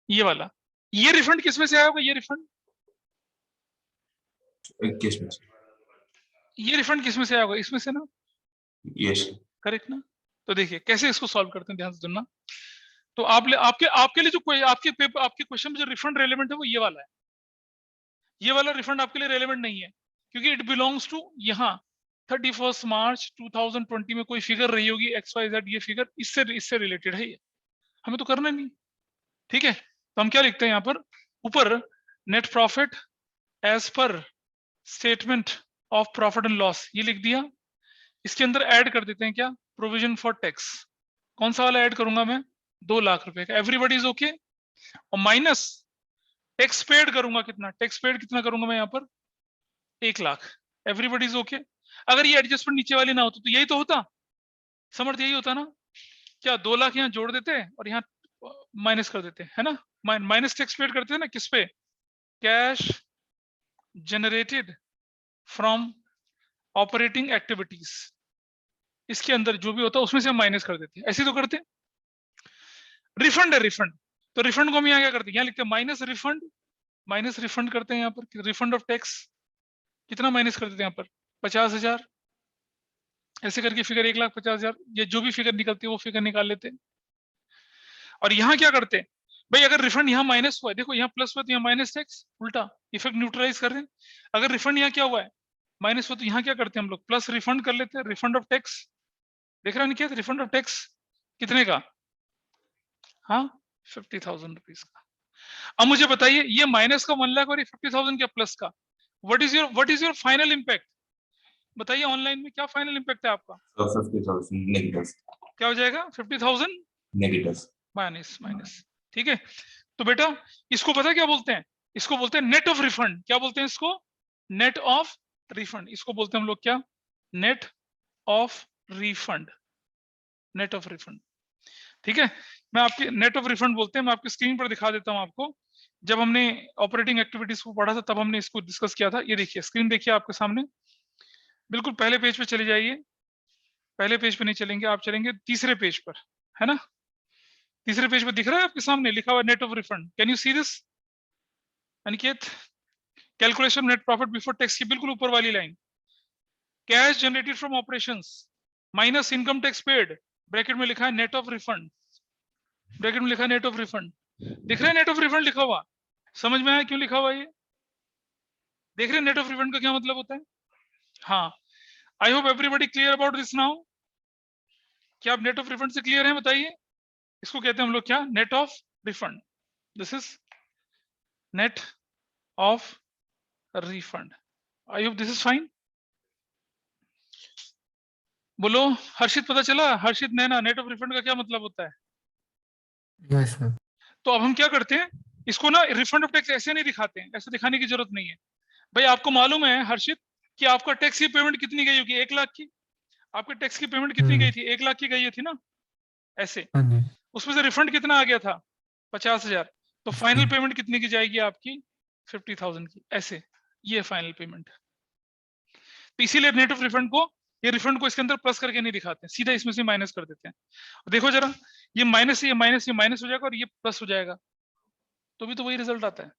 ये वाला, ये रिफंड किस में से आया होगा, ये रिफंड, 21 में। ये रिफंड किस में से आया होगा, इसमें से ना, यस। करेक्ट ना। तो देखिए कैसे इसको सॉल्व करते हैं, ध्यान से सुनना। तो आपके लिए जो कोई आपके क्वेश्चन में जो रिफंड रेलेवेंट है वो ये वाला है, ये वाला रिफंड आपके लिए रेलेवेंट नहीं है, क्योंकि इट बिलोंग्स टू यहाँ 31 मार्च 2020 में कोई फिगर रही होगी XYZ, ये फिगर इससे रिलेटेड है, ये हमें तो करना नहीं, ठीक है। तो हम क्या लिखते हैं यहाँ पर, ऊपर net profit as per statement of profit and loss, ये लिख दिया। इसके अंदर ऐड कर देते हैं क्या, प्रोविजन फॉर टैक्स, कौन सा वाला ऐड करूंगा मैं, 2 लाख रुपए का, एवरीबडी इज ओके, और माइनस टैक्स पेड करूंगा, कितना टैक्स पेड कितना करूंगा मैं यहाँ पर, 1 लाख, एवरीबडी इज ओके। अगर ये एडजस्टमेंट नीचे वाली ना होती तो यही तो होता, समर्थ, यही होता ना, क्या 2 लाख यहाँ जोड़ देते और यहाँ माइनस कर देते, है ना, माइनस टैक्स पेड करते हैं ना, किस पे, cash generated from operating activities, इसके अंदर जो भी होता है उसमें से हम माइनस कर देते हैं, ऐसे तो करते हैं। रिफंड है, रिफंड, तो रिफंड को हम यहाँ क्या करते हैं, यहाँ लिखते हैं माइनस रिफंड करते हैं यहाँ पर, रिफंड ऑफ टैक्स कितना माइनस कर देते हैं यहाँ पर, 50,000, ऐसे करके फिगर 1,50,000, ये जो भी फिगर निकलती है वो फिगर निकाल लेते हैं। और यहाँ क्या करते हैं भाई, अगर रिफंड यहाँ माइनस हुआ है, देखो यहाँ प्लस हुआ तो यहाँ माइनस टैक्स, उल्टा इफेक्ट न्यूट्रलाइज कर रहे हैं। अगर रिफंड यहाँ क्या हुआ है, माइनस हुआ, तो यहाँ क्या करते हैं हम लोग, प्लस रिफंड कर लेते हैं, रिफंड ऑफ टैक्स, देख रहे हैं क्या, रिफंड ऑफ टैक्स कितने का, हाँ 50,000 रुपीज का। अब मुझे बताइए, ये माइनस का 1 लाख और ये 50,000 क्या प्लस का, what is your final impact, बताइए ऑनलाइन में क्या फाइनल इंपैक्ट है आपका, 50,000 नेगेटिव, क्या हो जाएगा, 50,000 नेगेटिव, माइनस, ठीक है। तो बेटा इसको पता क्या बोलते हैं, इसको बोलते हैं नेट ऑफ रिफंड। क्या बोलते हैं इसको? Net of refund. इसको बोलते हैं हम लोग क्या? Net of refund. Net of refund, ठीक है। मैं आपके नेट ऑफ रिफंड बोलते हैं, मैं आपकी स्क्रीन पर दिखा देता हूं आपको। जब हमने ऑपरेटिंग एक्टिविटीज को पढ़ा था तब हमने इसको डिस्कस किया था। ये देखिए स्क्रीन देखिए आपके सामने, बिल्कुल पहले पेज पे चले जाइए। पहले पेज पे नहीं चलेंगे, आप चलेंगे तीसरे पेज पर, है ना। तीसरे पेज पे दिख रहा है आपके सामने लिखा हुआ net of refund. Can you see this Aniket? Calculation net profit before tax की बिल्कुल ऊपर वाली line, cash generated from operations minus income tax paid, bracket में लिखा है नेट ऑफ रिफंड। ब्रैकेट में लिखा है नेट ऑफ रिफंड। दिख रहा है नेट ऑफ रिफंड लिखा हुआ? समझ में आया क्यों लिखा हुआ ये? देख रहे हैं नेट ऑफ रिफंड का क्या मतलब होता है? हाँ, I hope everybody clear about this now. क्या आप नेट ऑफ रिफंड से क्लियर हैं? बताइए। इसको कहते हैं हम लोग क्या? Net of refund. This is net of refund. I hope this is fine. बोलो हर्षित, पता चला? हर्षित नैना, नेट ऑफ रिफंड का क्या मतलब होता है? Yes sir. तो अब हम क्या करते हैं, इसको ना रिफंड ऑफ टैक्स ऐसे नहीं दिखाते हैं, ऐसे दिखाने की जरूरत नहीं है। भाई आपको मालूम है हर्षित कि आपका टैक्स की पेमेंट कितनी गई होगी? 1 लाख की। आपके टैक्स की पेमेंट कितनी गई थी? 1 लाख की गई थी ना, ऐसे। हाँ जी। उसमें से रिफंड कितना आ गया था? 50,000। तो फाइनल पेमेंट कितनी की जाएगी आपकी? 50,000 की, ऐसे। ये फाइनल पेमेंट। तो इसीलिए नेट ऑफ रिफंड को, ये रिफंड को इसके अंदर प्लस करके नहीं दिखाते, सीधा इसमें से माइनस कर देते हैं। देखो जरा, ये माइनस से ये माइनस, ये माइनस हो जाएगा और ये प्लस हो जाएगा, तो भी तो वही रिजल्ट आता है।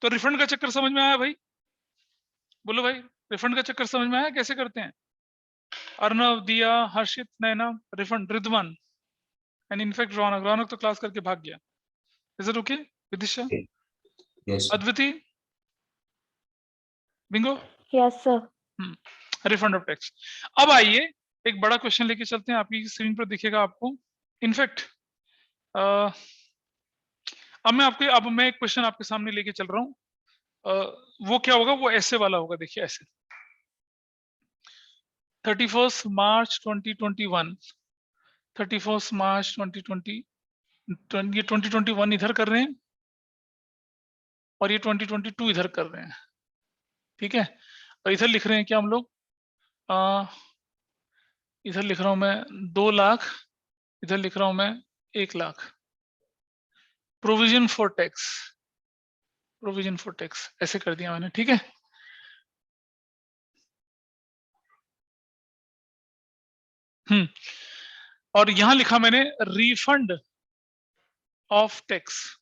तो रिफंड का चक्कर समझ में आया भाई? बोलो भाई, रिफंड का चक्कर समझ में आया कैसे करते हैं? अर्नव, दिया, हर्षित, नैना, रिफंड, रिद्वान एंड इनफैक्ट रौनक। रौनक तो क्लास करके भाग गया। Is it okay? Vidisha, Yes. Adviti, bingo. Yes sir. Refund of tax. अब आइए एक बड़ा क्वेश्चन लेके चलते हैं, आपकी स्क्रीन पर दिखेगा आपको। इनफैक्ट अब मैं एक क्वेश्चन आपके सामने लेके चल रहा हूँ। वो क्या होगा? वो ऐसे वाला होगा, देखिए ऐसे। 31 मार्च 2021, 31 मार्च 2020, ये 2021 इधर कर रहे हैं और ये 2022 इधर कर रहे हैं, ठीक है। और इधर लिख रहे हैं क्या हम लोग? इधर लिख रहा हूं मैं 2 लाख, इधर लिख रहा हूं मैं 1 lakh. Provision for tax, provision for tax ऐसे कर दिया मैंने, ठीक है। और यहां लिखा मैंने रिफंड ऑफ टैक्स,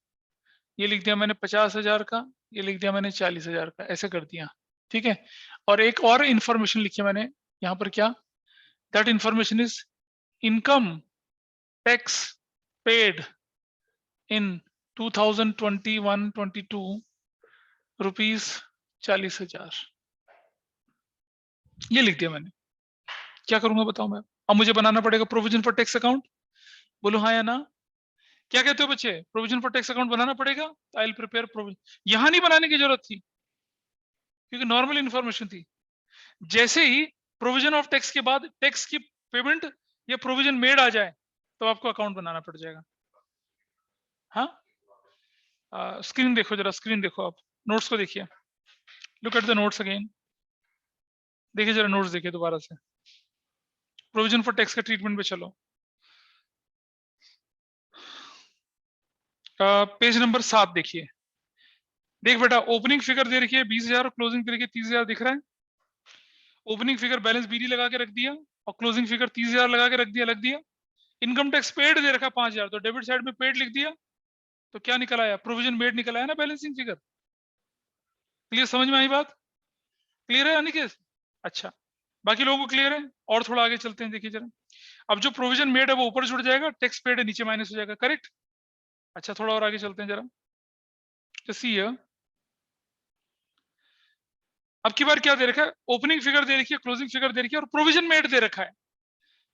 ये लिख दिया मैंने 50,000 का, ये लिख दिया मैंने 40,000 का, ऐसे कर दिया, ठीक है। और एक और इंफॉर्मेशन लिखी मैंने यहाँ पर, क्या? That information is income tax paid in 2021-22 rupees 40,000, ये लिख दिया मैंने। क्या करूंगा बताओ मैं? अब मुझे बनाना पड़ेगा प्रोविजन फॉर टैक्स अकाउंट। बोलो हाँ या ना? क्या कहते हो बच्चे? प्रोविजन फॉर टैक्स अकाउंट बनाना पड़ेगा? आई विल प्रिपेयर प्रोविजन। यहां नहीं बनाने की जरूरत थी क्योंकि नॉर्मल इंफॉर्मेशन थी। जैसे ही प्रोविजन ऑफ टैक्स के बाद टैक्स की पेमेंट या प्रोविजन मेड आ जाए तो आपको अकाउंट बनाना पड़ जाएगा। हाँ, स्क्रीन देखो जरा, स्क्रीन देखो, आप नोट्स को देखिए। Look at the notes again, देखिए जरा नोट्स देखिए दोबारा से। प्रोविजन फॉर टैक्स का ट्रीटमेंट पे चलो। पेज नंबर 7 देखिए। देख बेटा, ओपनिंग फिगर दे रखी है 20,000 और क्लोजिंग दे रखी है 30,000, दिख रहा है? ओपनिंग फिगर बैलेंस बीडी लगा के रख दिया और क्लोजिंग फिगर 30,000 लगा के रख दिया। इनकम टैक्स पेड दे रखा 5,000, तो डेबिट साइड में पेड लिख दिया, तो क्या निकल आया? प्रोविजन मेड निकल आया ना बैलेंसिंग फिगर। क्लियर? समझ में आई बात? क्लियर है अनिकेत? अच्छा, बाकी लोगों को क्लियर है? और थोड़ा आगे चलते हैं, देखिए जरा। अब जो प्रोविजन मेड है वो ऊपर जुड़ जाएगा, टैक्स पेड है नीचे माइनस हो जाएगा, करेक्ट? अच्छा, थोड़ा और आगे चलते हैं जरा। सी अब की बार क्या दे रखा है? ओपनिंग फिगर दे रखी है, क्लोजिंग फिगर दे रखी है और प्रोविजन मेड दे रखा है।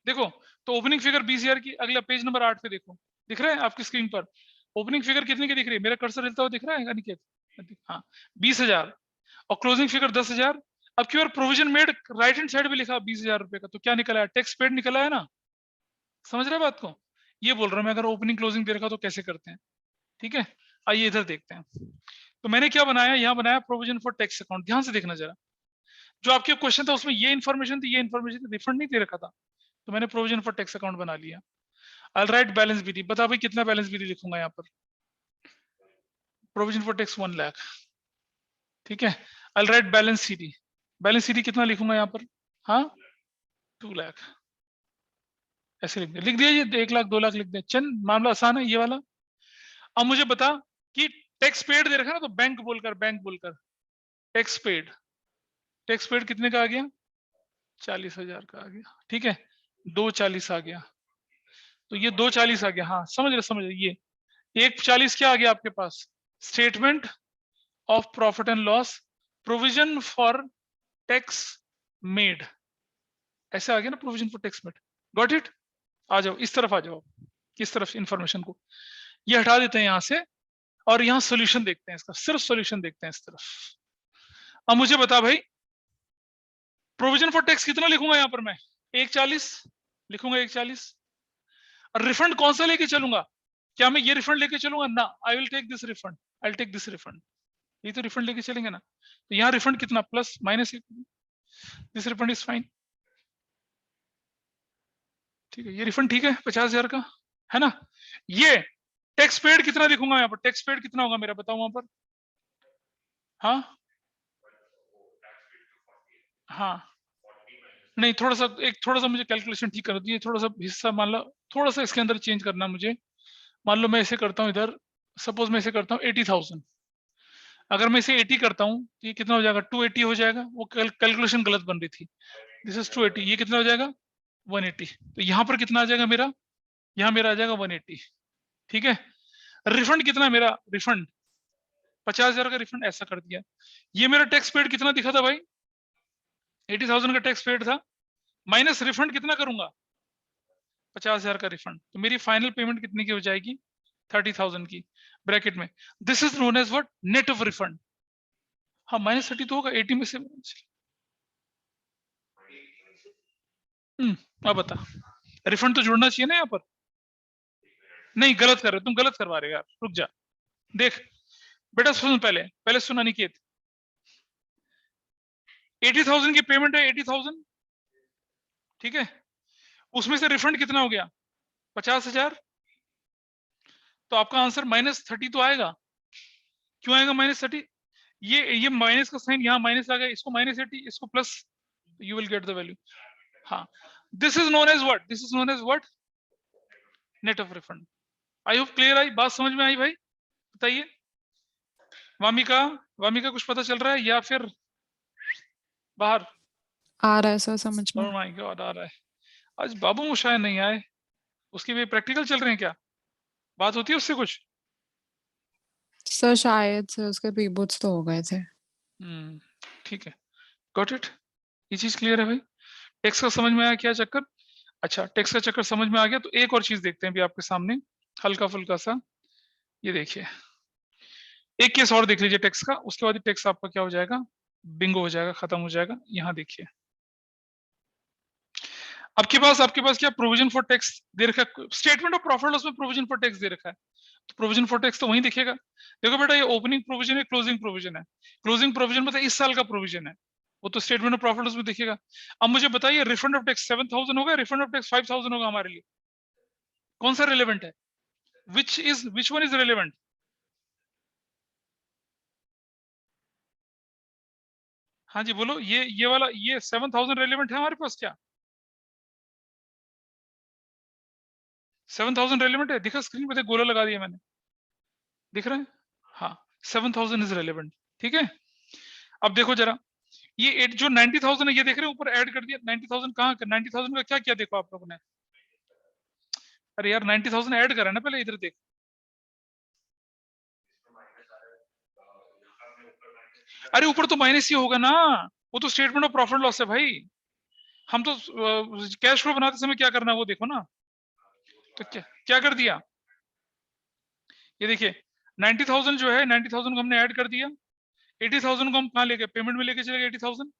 देखो, तो ओपनिंग फिगर 20,000 की, अगला पेज नंबर 8 पे देखो, दिख रहा है आपकी स्क्रीन पर? ओपनिंग फिगर कितने की दिख रही है? मेरा कर्सर हिलता हुआ दिख रहा है अनिकेत? हाँ, 20,000 और क्लोजिंग फिगर 10,000। अब की बार provision made right hand side पे लिखा 20,000 रुपए का, तो क्या निकला है? टैक्स पेड निकला है ना? समझ रहे बात को? ये बोल रहा हूं मैं, अगर ओपनिंग क्लोजिंग दे रखा तो कैसे करते हैं, ठीक है। आइए इधर देखते हैं। तो मैंने क्या बनाया, यहाँ बनाया प्रोविजन फॉर टैक्स अकाउंट। ध्यान से देखना जरा, जो आपके क्वेश्चन था उसमें ये इन्फॉर्मेशन थी, ये इन्फॉर्मेशन थी, रिफंड नहीं दे रखा था, तो मैंने प्रोविजन फॉर टैक्स अकाउंट बना लिया। आई राइट बैलेंस बीडी, बता भाई कितना बैलेंस बीडी लिखूंगा यहाँ पर। प्रोविजन फॉर टैक्स 1 लाख, ठीक है। I write balance C D, balance CD कितना लिखूंगा यहाँ पर, हाँ 2 लाख, ऐसे लिख दिया ये 1 लाख 2 लाख लिख दिया। चंद मामला आसान है ये वाला। अब मुझे बता कि टैक्स पेड दे रखा ना, तो बैंक बोलकर टैक्स पेड कितने का आ गया, 40,000 का आ गया, ठीक है। 240 आ गया, तो ये 240 आ गया। हाँ समझ रहे, ये 140 क्या आ गया आपके पास, statement of profit and loss, provision for tax made, ऐसे आ गया ना, provision for tax made. Got it? आ जाओ इस तरफ, आ जाओ इस तरफ, इंफॉर्मेशन को ये हटा देते हैं यहां से, और यहां सॉल्यूशन देखते हैं इसका, सिर्फ सॉल्यूशन देखते हैं इस तरफ। अब मुझे बता भाई, प्रोविजन फॉर टैक्स कितना लिखूंगा यहाँ पर मैं, 140 लिखूंगा, 140। और रिफंड कौन सा लेके चलूंगा, क्या मैं ये रिफंड लेके चलूंगा ना, I will take this refund, I will take this refund, ये तो रिफंड लेके चलेंगे ना। तो यहाँ रिफंड कितना, plus minus, this refund is fine, ठीक है, ये रिफंड ठीक है 50,000 का, है ना। ये टैक्स पेड कितना लिखूंगा यहाँ पर, टैक्स पेड कितना होगा मेरा, बताओ वहां पर, हाँ हाँ नहीं, थोड़ा सा मुझे कैलकुलेशन ठीक कर दिए, थोड़ा सा हिस्सा मान लो, थोड़ा सा इसके अंदर चेंज करना मुझे। मान लो मैं इसे करता हूँ इधर, सपोज मैं इसे करता हूँ 80,000, अगर मैं इसे 80 करता हूँ तो ये कितना हो जाएगा, 280 हो जाएगा। वो कैलकुलेशन गलत बन रही थी, दिस इज 280, ये कितना हो जाएगा 180। तो यहाँ पर कितना आ जाएगा मेरा, यहाँ मेरा आ जाएगा 180, ठीक है। रिफंड कितना मेरा, रिफंड 50,000 का रिफंड, ऐसा कर दिया। ये मेरा टैक्स पेड कितना दिखा था भाई, 80,000 का टैक्स पेड था, माइनस रिफंड कितना करूंगा, 50,000 का रिफंड, तो मेरी फाइनल पेमेंट कितनी की हो जाएगी, 30,000 की, ब्रैकेट में। This is known as what, net of refund. हाँ -30 तो होगा 80 में से। अब बता, रिफंड तो जुड़ना चाहिए ना यहाँ पर, नहीं गलत कर रहे, तुम गलत करवा रहे हो यार, रुक जा, देख बेटा सुन, पहले सुन अनिकेत, 80,000 की पेमेंट है, 80,000, ठीक है, उसमें से रिफंड कितना हो गया, 50,000, तो आपका आंसर -30 तो आएगा। क्यों आएगा -30, ये माइनस का साइन यहाँ माइनस आ गया, इसको -80, इसको plus, you will get the value. हाँ, this is known as what, this is known as what, net of refund. I hope clear I, बात समझ में आई भाई, बताइए। वामिका कुछ पता चल रहा है या फिर बाहर? आ रहा है सर समझ में। ओह माय गॉड, आ रहा है। आज बाबू मुशाय नहीं आए, उसके भी प्रैक्टिकल चल रहे हैं क्या, बात होती है उससे कुछ? सर शायद से उसके रीबूट्स तो हो गए थे। ठीक है, गॉट इट, ये चीज क्लियर है भाई। टेक्स्ट का समझ में आया क्या चक्कर? अच्छा, टेक्स्ट का चक्कर समझ में आ गया, तो एक और चीज देखते हैं भी आपके सामने, हल्का फुल्का सा। ये देखिए, एक केस और देख लीजिए टेक्स्ट का, उसके बाद टेक्स्ट आपका क्या हो जाएगा, बिंगो हो जाएगा, खत्म हो जाएगा। यहाँ देखिए, आपके पास क्या प्रोविजन फॉर टैक्स दे रखा है, स्टेटमेंट ऑफ प्रॉफिट लॉस में प्रोविजन फॉर टैक्स दे रखा है, तो प्रोविजन फॉर टैक्स तो वहीं दिखेगा। देखो बेटा, ये ओपनिंग प्रोविजन है, क्लोजिंग प्रोविजन है। क्लोजिंग प्रोविजन मतलब इस साल का प्रोविजन है, वो तो स्टेटमेंट ऑफ प्रॉफिट लॉस में दिखेगा। अब मुझे बताइए, रिफंड ऑफ टैक्स 7,000 होगा, रिफंड ऑफ टैक्स 5,000 होगा, हमारे लिए कौन सा रिलेवेंट है, विच वन इज रिलेवेंट? हाँ जी बोलो, ये वाला, ये 7,000 रिलेवेंट है हमारे पास क्या, 7,000 रेलेवेंट है, दिखा स्क्रीन पे, गोला लगा दिया मैंने, दिख रहा है? हाँ, 7,000 इज रेलेवेंट, ठीक है। अब देखो जरा, ये जो 90,000 है, ये देख रहे हैं ऊपर ऐड कर दिया, 90,000 कहाँ, 90,000 का क्या किया, देखो आप लोगों ने, अरे यार 90,000 ऐड करा ना पहले, इधर देख, अरे ऊपर तो माइनस ही होगा ना, वो तो स्टेटमेंट ऑफ प्रॉफिट लॉस है भाई, हम तो कैश फ्लो बनाते समय क्या करना है वो देखो ना। तो क्या कर दिया, ये देखिए 90,000 जो है, 90,000 को हमने ऐड कर दिया, 80,000 को हम कहाँ लेके, पेमेंट में लेके चले गए 80,000,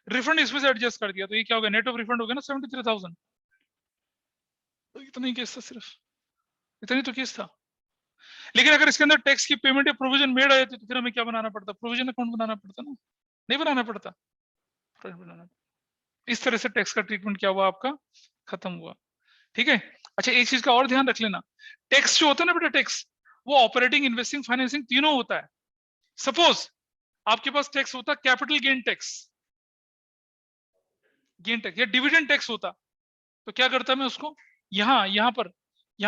रिफंड इसमें से एडजस्ट कर दिया, तो ये क्या हो गया, नेट ऑफ रिफंड हो गया ना 73,000। तो इतना ही केस था, सिर्फ इतना ही तो केस था। लेकिन अगर इसके अंदर टैक्स की पेमेंट या प्रोविजन मेड आ जाती तो फिर हमें क्या बनाना पड़ता, प्रोविजन अकाउंट बनाना पड़ता ना, नहीं बनाना पड़ता, बनाना। इस तरह से टैक्स का ट्रीटमेंट क्या हुआ आपका, खत्म हुआ। ठीक है। अच्छा एक चीज का और ध्यान रख लेना, टैक्स जो होता है ना बेटा, टैक्स वो ऑपरेटिंग, इन्वेस्टिंग, फाइनेंसिंग तीनों होता है। सपोज आपके पास टैक्स होता capital gain tax, gain tax या डिविडेंड टैक्स होता, तो क्या करता मैं उसको यहाँ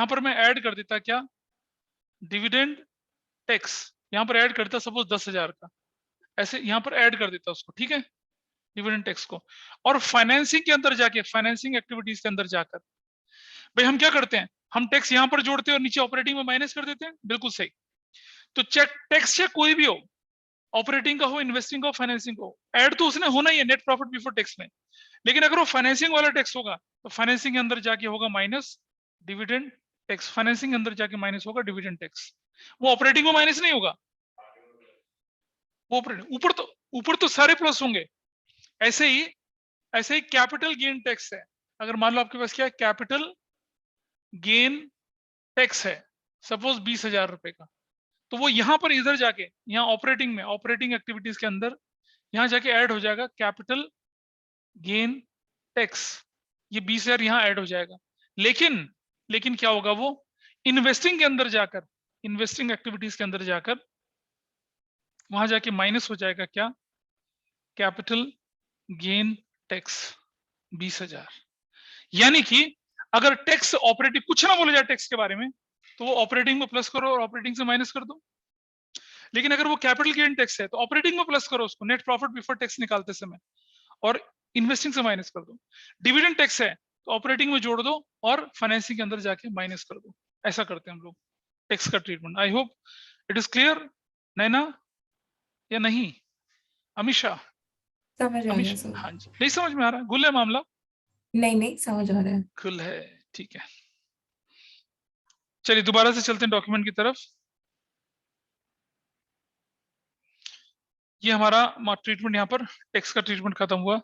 पर मैं ऐड कर देता क्या, डिविडेंड टैक्स यहाँ पर ऐड करता, सपोज 10,000 का, ऐसे यहाँ पर ऐड कर देता उसको, ठीक है, डिविडेंड टैक्स को। और फाइनेंसिंग के अंदर जाके, फाइनेंसिंग एक्टिविटीज के अंदर जाकर भाई हम क्या करते हैं, हम टैक्स यहाँ पर जोड़ते हैं और नीचे ऑपरेटिंग में माइनस कर देते हैं, बिल्कुल सही। तो चेक टैक्स या कोई भी हो, ऑपरेटिंग का हो, इन्वेस्टिंग का हो, फाइनेंसिंग का हो, ऐड तो उसने होना ही है नेट प्रॉफिट बिफोर टैक्स में। लेकिन अगर वो फाइनेंसिंग वाला टैक्स होगा तो फाइनेंसिंग के अंदर जाके होगा माइनस डिविडेंड टैक्स, फाइनेंसिंग के अंदर जाके माइनस होगा डिविडेंड टैक्स, वो ऑपरेटिंग में माइनस नहीं होगा, वो ऊपर तो सारे प्लस होंगे। ऐसे ही कैपिटल गेन टैक्स है, अगर मान लो आपके पास क्या है, कैपिटल गेन टैक्स है सपोज 20,000 रुपए का, तो वो यहां पर इधर जाके, यहाँ ऑपरेटिंग में, ऑपरेटिंग एक्टिविटीज के अंदर यहां जाके ऐड हो जाएगा कैपिटल गेन टैक्स, ये 20,000 यहां ऐड हो जाएगा। लेकिन क्या होगा, वो इन्वेस्टिंग के अंदर जाकर, इन्वेस्टिंग एक्टिविटीज के अंदर जाकर वहां जाके माइनस हो जाएगा क्या, कैपिटल गेन टैक्स 20,000। यानी कि अगर टैक्स ऑपरेटिंग कुछ ना बोला जाए टैक्स के बारे में, तो वो ऑपरेटिंग में प्लस करो और ऑपरेटिंग से माइनस कर दो। लेकिन अगर वो कैपिटल गेन टैक्स है तो ऑपरेटिंग में प्लस करो उसको नेट प्रॉफिट बिफोर टैक्स निकालते समय, और इन्वेस्टिंग से माइनस कर दो। डिविडेंड टैक्स है तो ऑपरेटिंग में जोड़ दो और फाइनेंसिंग के अंदर जाके माइनस कर दो। ऐसा करते हैं हम लोग टैक्स का treatment. I hope it is clear Naina या नहीं? अमीशा, समझ आ गया सर। हाँ जी, नहीं समझ में आ रहा है, गुल है मामला? नहीं समझ आ रहा है। गुल है, ठीक है। चलिए दोबारा से चलते हैं डॉक्यूमेंट की तरफ। ये हमारा ट्रीटमेंट यहाँ पर टैक्स का ट्रीटमेंट खत्म हुआ।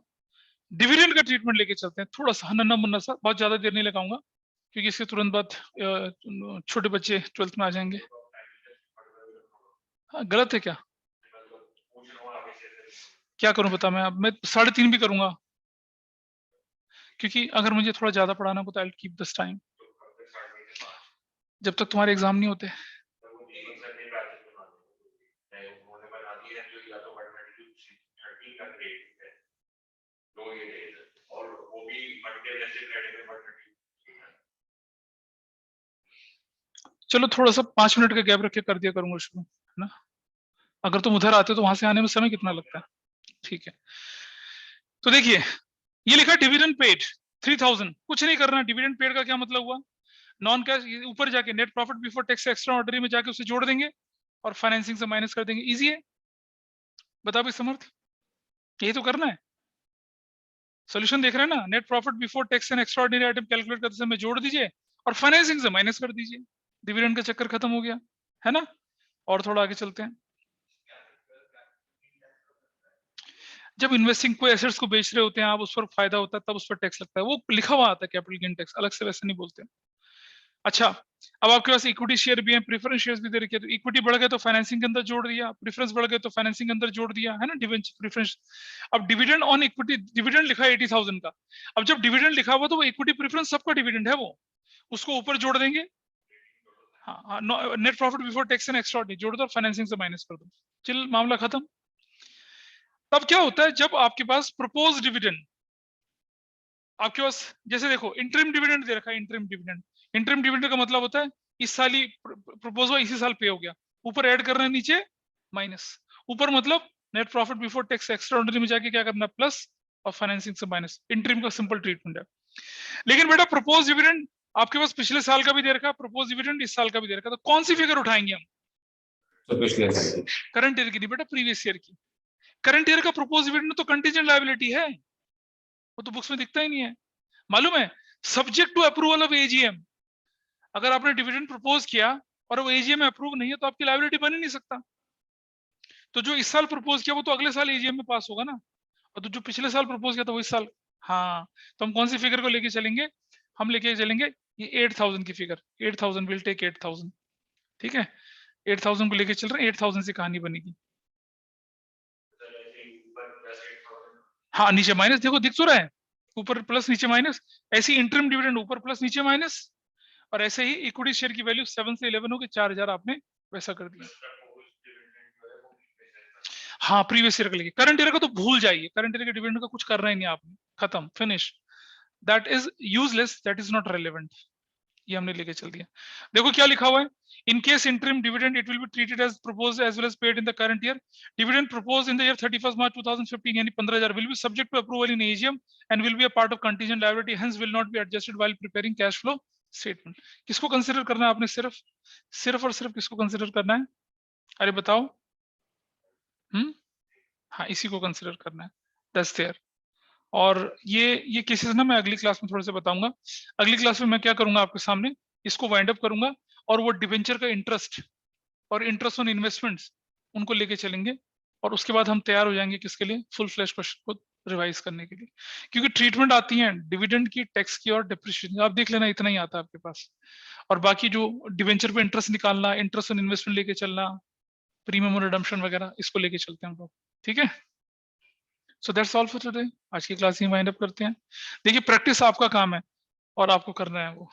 डिविडेंड का ट्रीटमेंट लेके चलते हैं, थोड़ा सा नन्ना मुन्ना सा, बहुत ज्यादा देर नहीं लगाऊंगा क्योंकि इसके तुरंत बाद छोटे बच्चे 12th में आ जाएंगे। हाँ, गलत है क्या? क्या करूं बता, मैं 3:30 भी करूंगा क्योंकि अगर मुझे थोड़ा ज्यादा पढ़ाना हो तो आई कीप दिस टाइम जब तक तुम्हारे एग्जाम नहीं होते। चलो थोड़ा सा 5 मिनट का गैप रख के कर दिया करूंगा शुरू, है ना? अगर तुम उधर आते हो तो वहां से आने में समय कितना लगता है? ठीक है, तो देखिए ये लिखा डिविडेंड पेड 3,000, कुछ नहीं करना। डिविडेंड पेड का क्या मतलब हुआ, नॉन कैश, ऊपर जाके net profit before tax extra ordinary में जाके उसे जोड़ देंगे और फाइनेंसिंग से माइनस कर देंगे। इजी है, बता भाई समर्थ, यही तो करना है। सोल्यूशन देख रहे हैं ना, net profit before tax and extra ordinary item calculate करते समय जोड़ दीजिए और फाइनेंसिंग से माइनस कर दीजिए, डिविडेंड का चक्कर खत्म हो गया, है ना? और थोड़ा आगे चलते हैं। जब इन्वेस्टिंग कोई एसेट्स को बेच रहे होते हैं आप, उस पर फायदा होता है तब उस पर टैक्स लगता है, वो लिखा हुआ आता है कैपिटल गेन टैक्स, अलग से वैसे नहीं बोलते। अच्छा, अब आपके पास इक्विटी शेयर भी है, प्रेफरेंस शेयर्स भी दे रखे हैं, तो इक्विटी बढ़ गए तो फाइनेंसिंग के अंदर जोड़ दिया, प्रेफरेंस बढ़ गए तो फाइनेंसिंग के अंदर जोड़ दिया, है ना? Debenture preference. अब डिविडेंड ऑन इक्विटी, डिविडेंड लिखा है 80,000 का। अब जब डिविडेंड लिखा हुआ तो वो इक्विटी प्रेफरेंस सबका डिविडेंड है, वो उसको ऊपर जोड़ देंगे। हाँ, net profit before tax and extra जोड़ दो, फाइनेंसिंग से माइनस कर दो, चल मामला खत्म। तब क्या होता है, जब आपके पास प्रपोज डिविडेंड, आपके पास जैसे देखो इंटरिम डिविडेंड दे रखा है, इंटरिम डिविडेंड का मतलब होता है इस साल ही प्रपोज हुआ, इसी साल पे हो गया, ऊपर ऐड कर रहे हैं, नीचे माइनस। ऊपर मतलब net profit before tax extra ordinary में जाके क्या करना, प्लस, और फाइनेंसिंग से माइनस। इंटरिम का सिंपल ट्रीटमेंट है। लेकिन बेटा प्रपोज डिविडेंड आपके पास पिछले साल का भी दे रखा है, प्रपोज डिविडेंड इस साल का भी दे रखा है, तो कौन सी फिगर उठाएंगे हम? तो पिछले साल की, करंट ईयर की नहीं बेटा, प्रीवियस ईयर की। करंट ईयर का प्रपोज डिविडेंड तो कंटीजेंट लायबिलिटी है, वो तो बुक्स में दिखता ही नहीं है, मालूम है? Subject to approval of AGM. अगर आपने डिविडेंड प्रपोज किया और वो एजीएम में अप्रूव नहीं है तो आपकी लायबिलिटी बन ही नहीं सकता। तो जो इस साल प्रपोज किया वो तो अगले साल एजीएम में पास होगा ना, और तो जो पिछले साल प्रपोज किया था वो इस साल। हाँ, तो हम कौन सी फिगर को लेके चलेंगे? हम लेके चलेंगे ये 8,000 की फिगर, 8,000 विल टेक 8,000, ठीक है? 8000 को लेके चल रहे हैं, 8000 से कहानी बनेगी। हाँ, नीचे माइनस देखो दिख तो रहा है, ऊपर प्लस नीचे माइनस, ऐसे इंटरम डिविडेंड ऊपर प्लस नीचे माइनस, और ऐसे ही इक्विटी शेयर की वैल्यू 7 से 11 हो के 4000 आपने वैसा कर दिया। हाँ, प्रीवियस ईयर का लेके, करंट ईयर का तो भूल जाइए, करंट ईयर के डिविडेंड का कुछ करना ही नहीं आपने, खत्म, finish, that is useless, that is not relevant, ये हमने लेके चल दिया। देखो क्या लिखा हुआ है, in case interim dividend it will be treated as proposed as well as paid in the current year, dividend proposed in the year 31 March 2015 यानी 15000 will be subject to approval in AGM and will be a part of contingent liability, hence will not be adjusted while preparing cash flow statement. किसको कंसीडर करना है आपने, सिर्फ और सिर्फ किसको कंसीडर करना है, अरे बताओ। हाँ, इसी को कंसीडर करना है, दैट्स देयर। और ये केसेस ना मैं अगली क्लास में थोड़े से बताऊंगा। अगली क्लास में मैं क्या करूंगा आपके सामने, इसको वाइंड अप करूंगा और वो डिवेंचर का इंटरेस्ट और इंटरेस्ट ऑन इन्वेस्टमेंट्स उनको लेके चलेंगे, और उसके बाद हम तैयार हो जाएंगे किसके लिए, फुल फ्लैश क्वेश्चन को रिवाइज करने के लिए, क्योंकि ट्रीटमेंट आती है डिविडेंड की, टैक्स की और डिप्रिसिएशन, आप देख लेना इतना ही आता है आपके पास, और बाकी जो डिवेंचर पे इंटरेस्ट निकालना, इंटरेस्ट ऑन इन्वेस्टमेंट लेके चलना, प्रीमियम और रिडम्पशन वगैरह, इसको लेके चलते हैं हम लोग, ठीक है। So that's all for today, आज की क्लास ही वाइंड अप करते हैं। देखिए प्रैक्टिस आपका काम है और आपको करना है वो।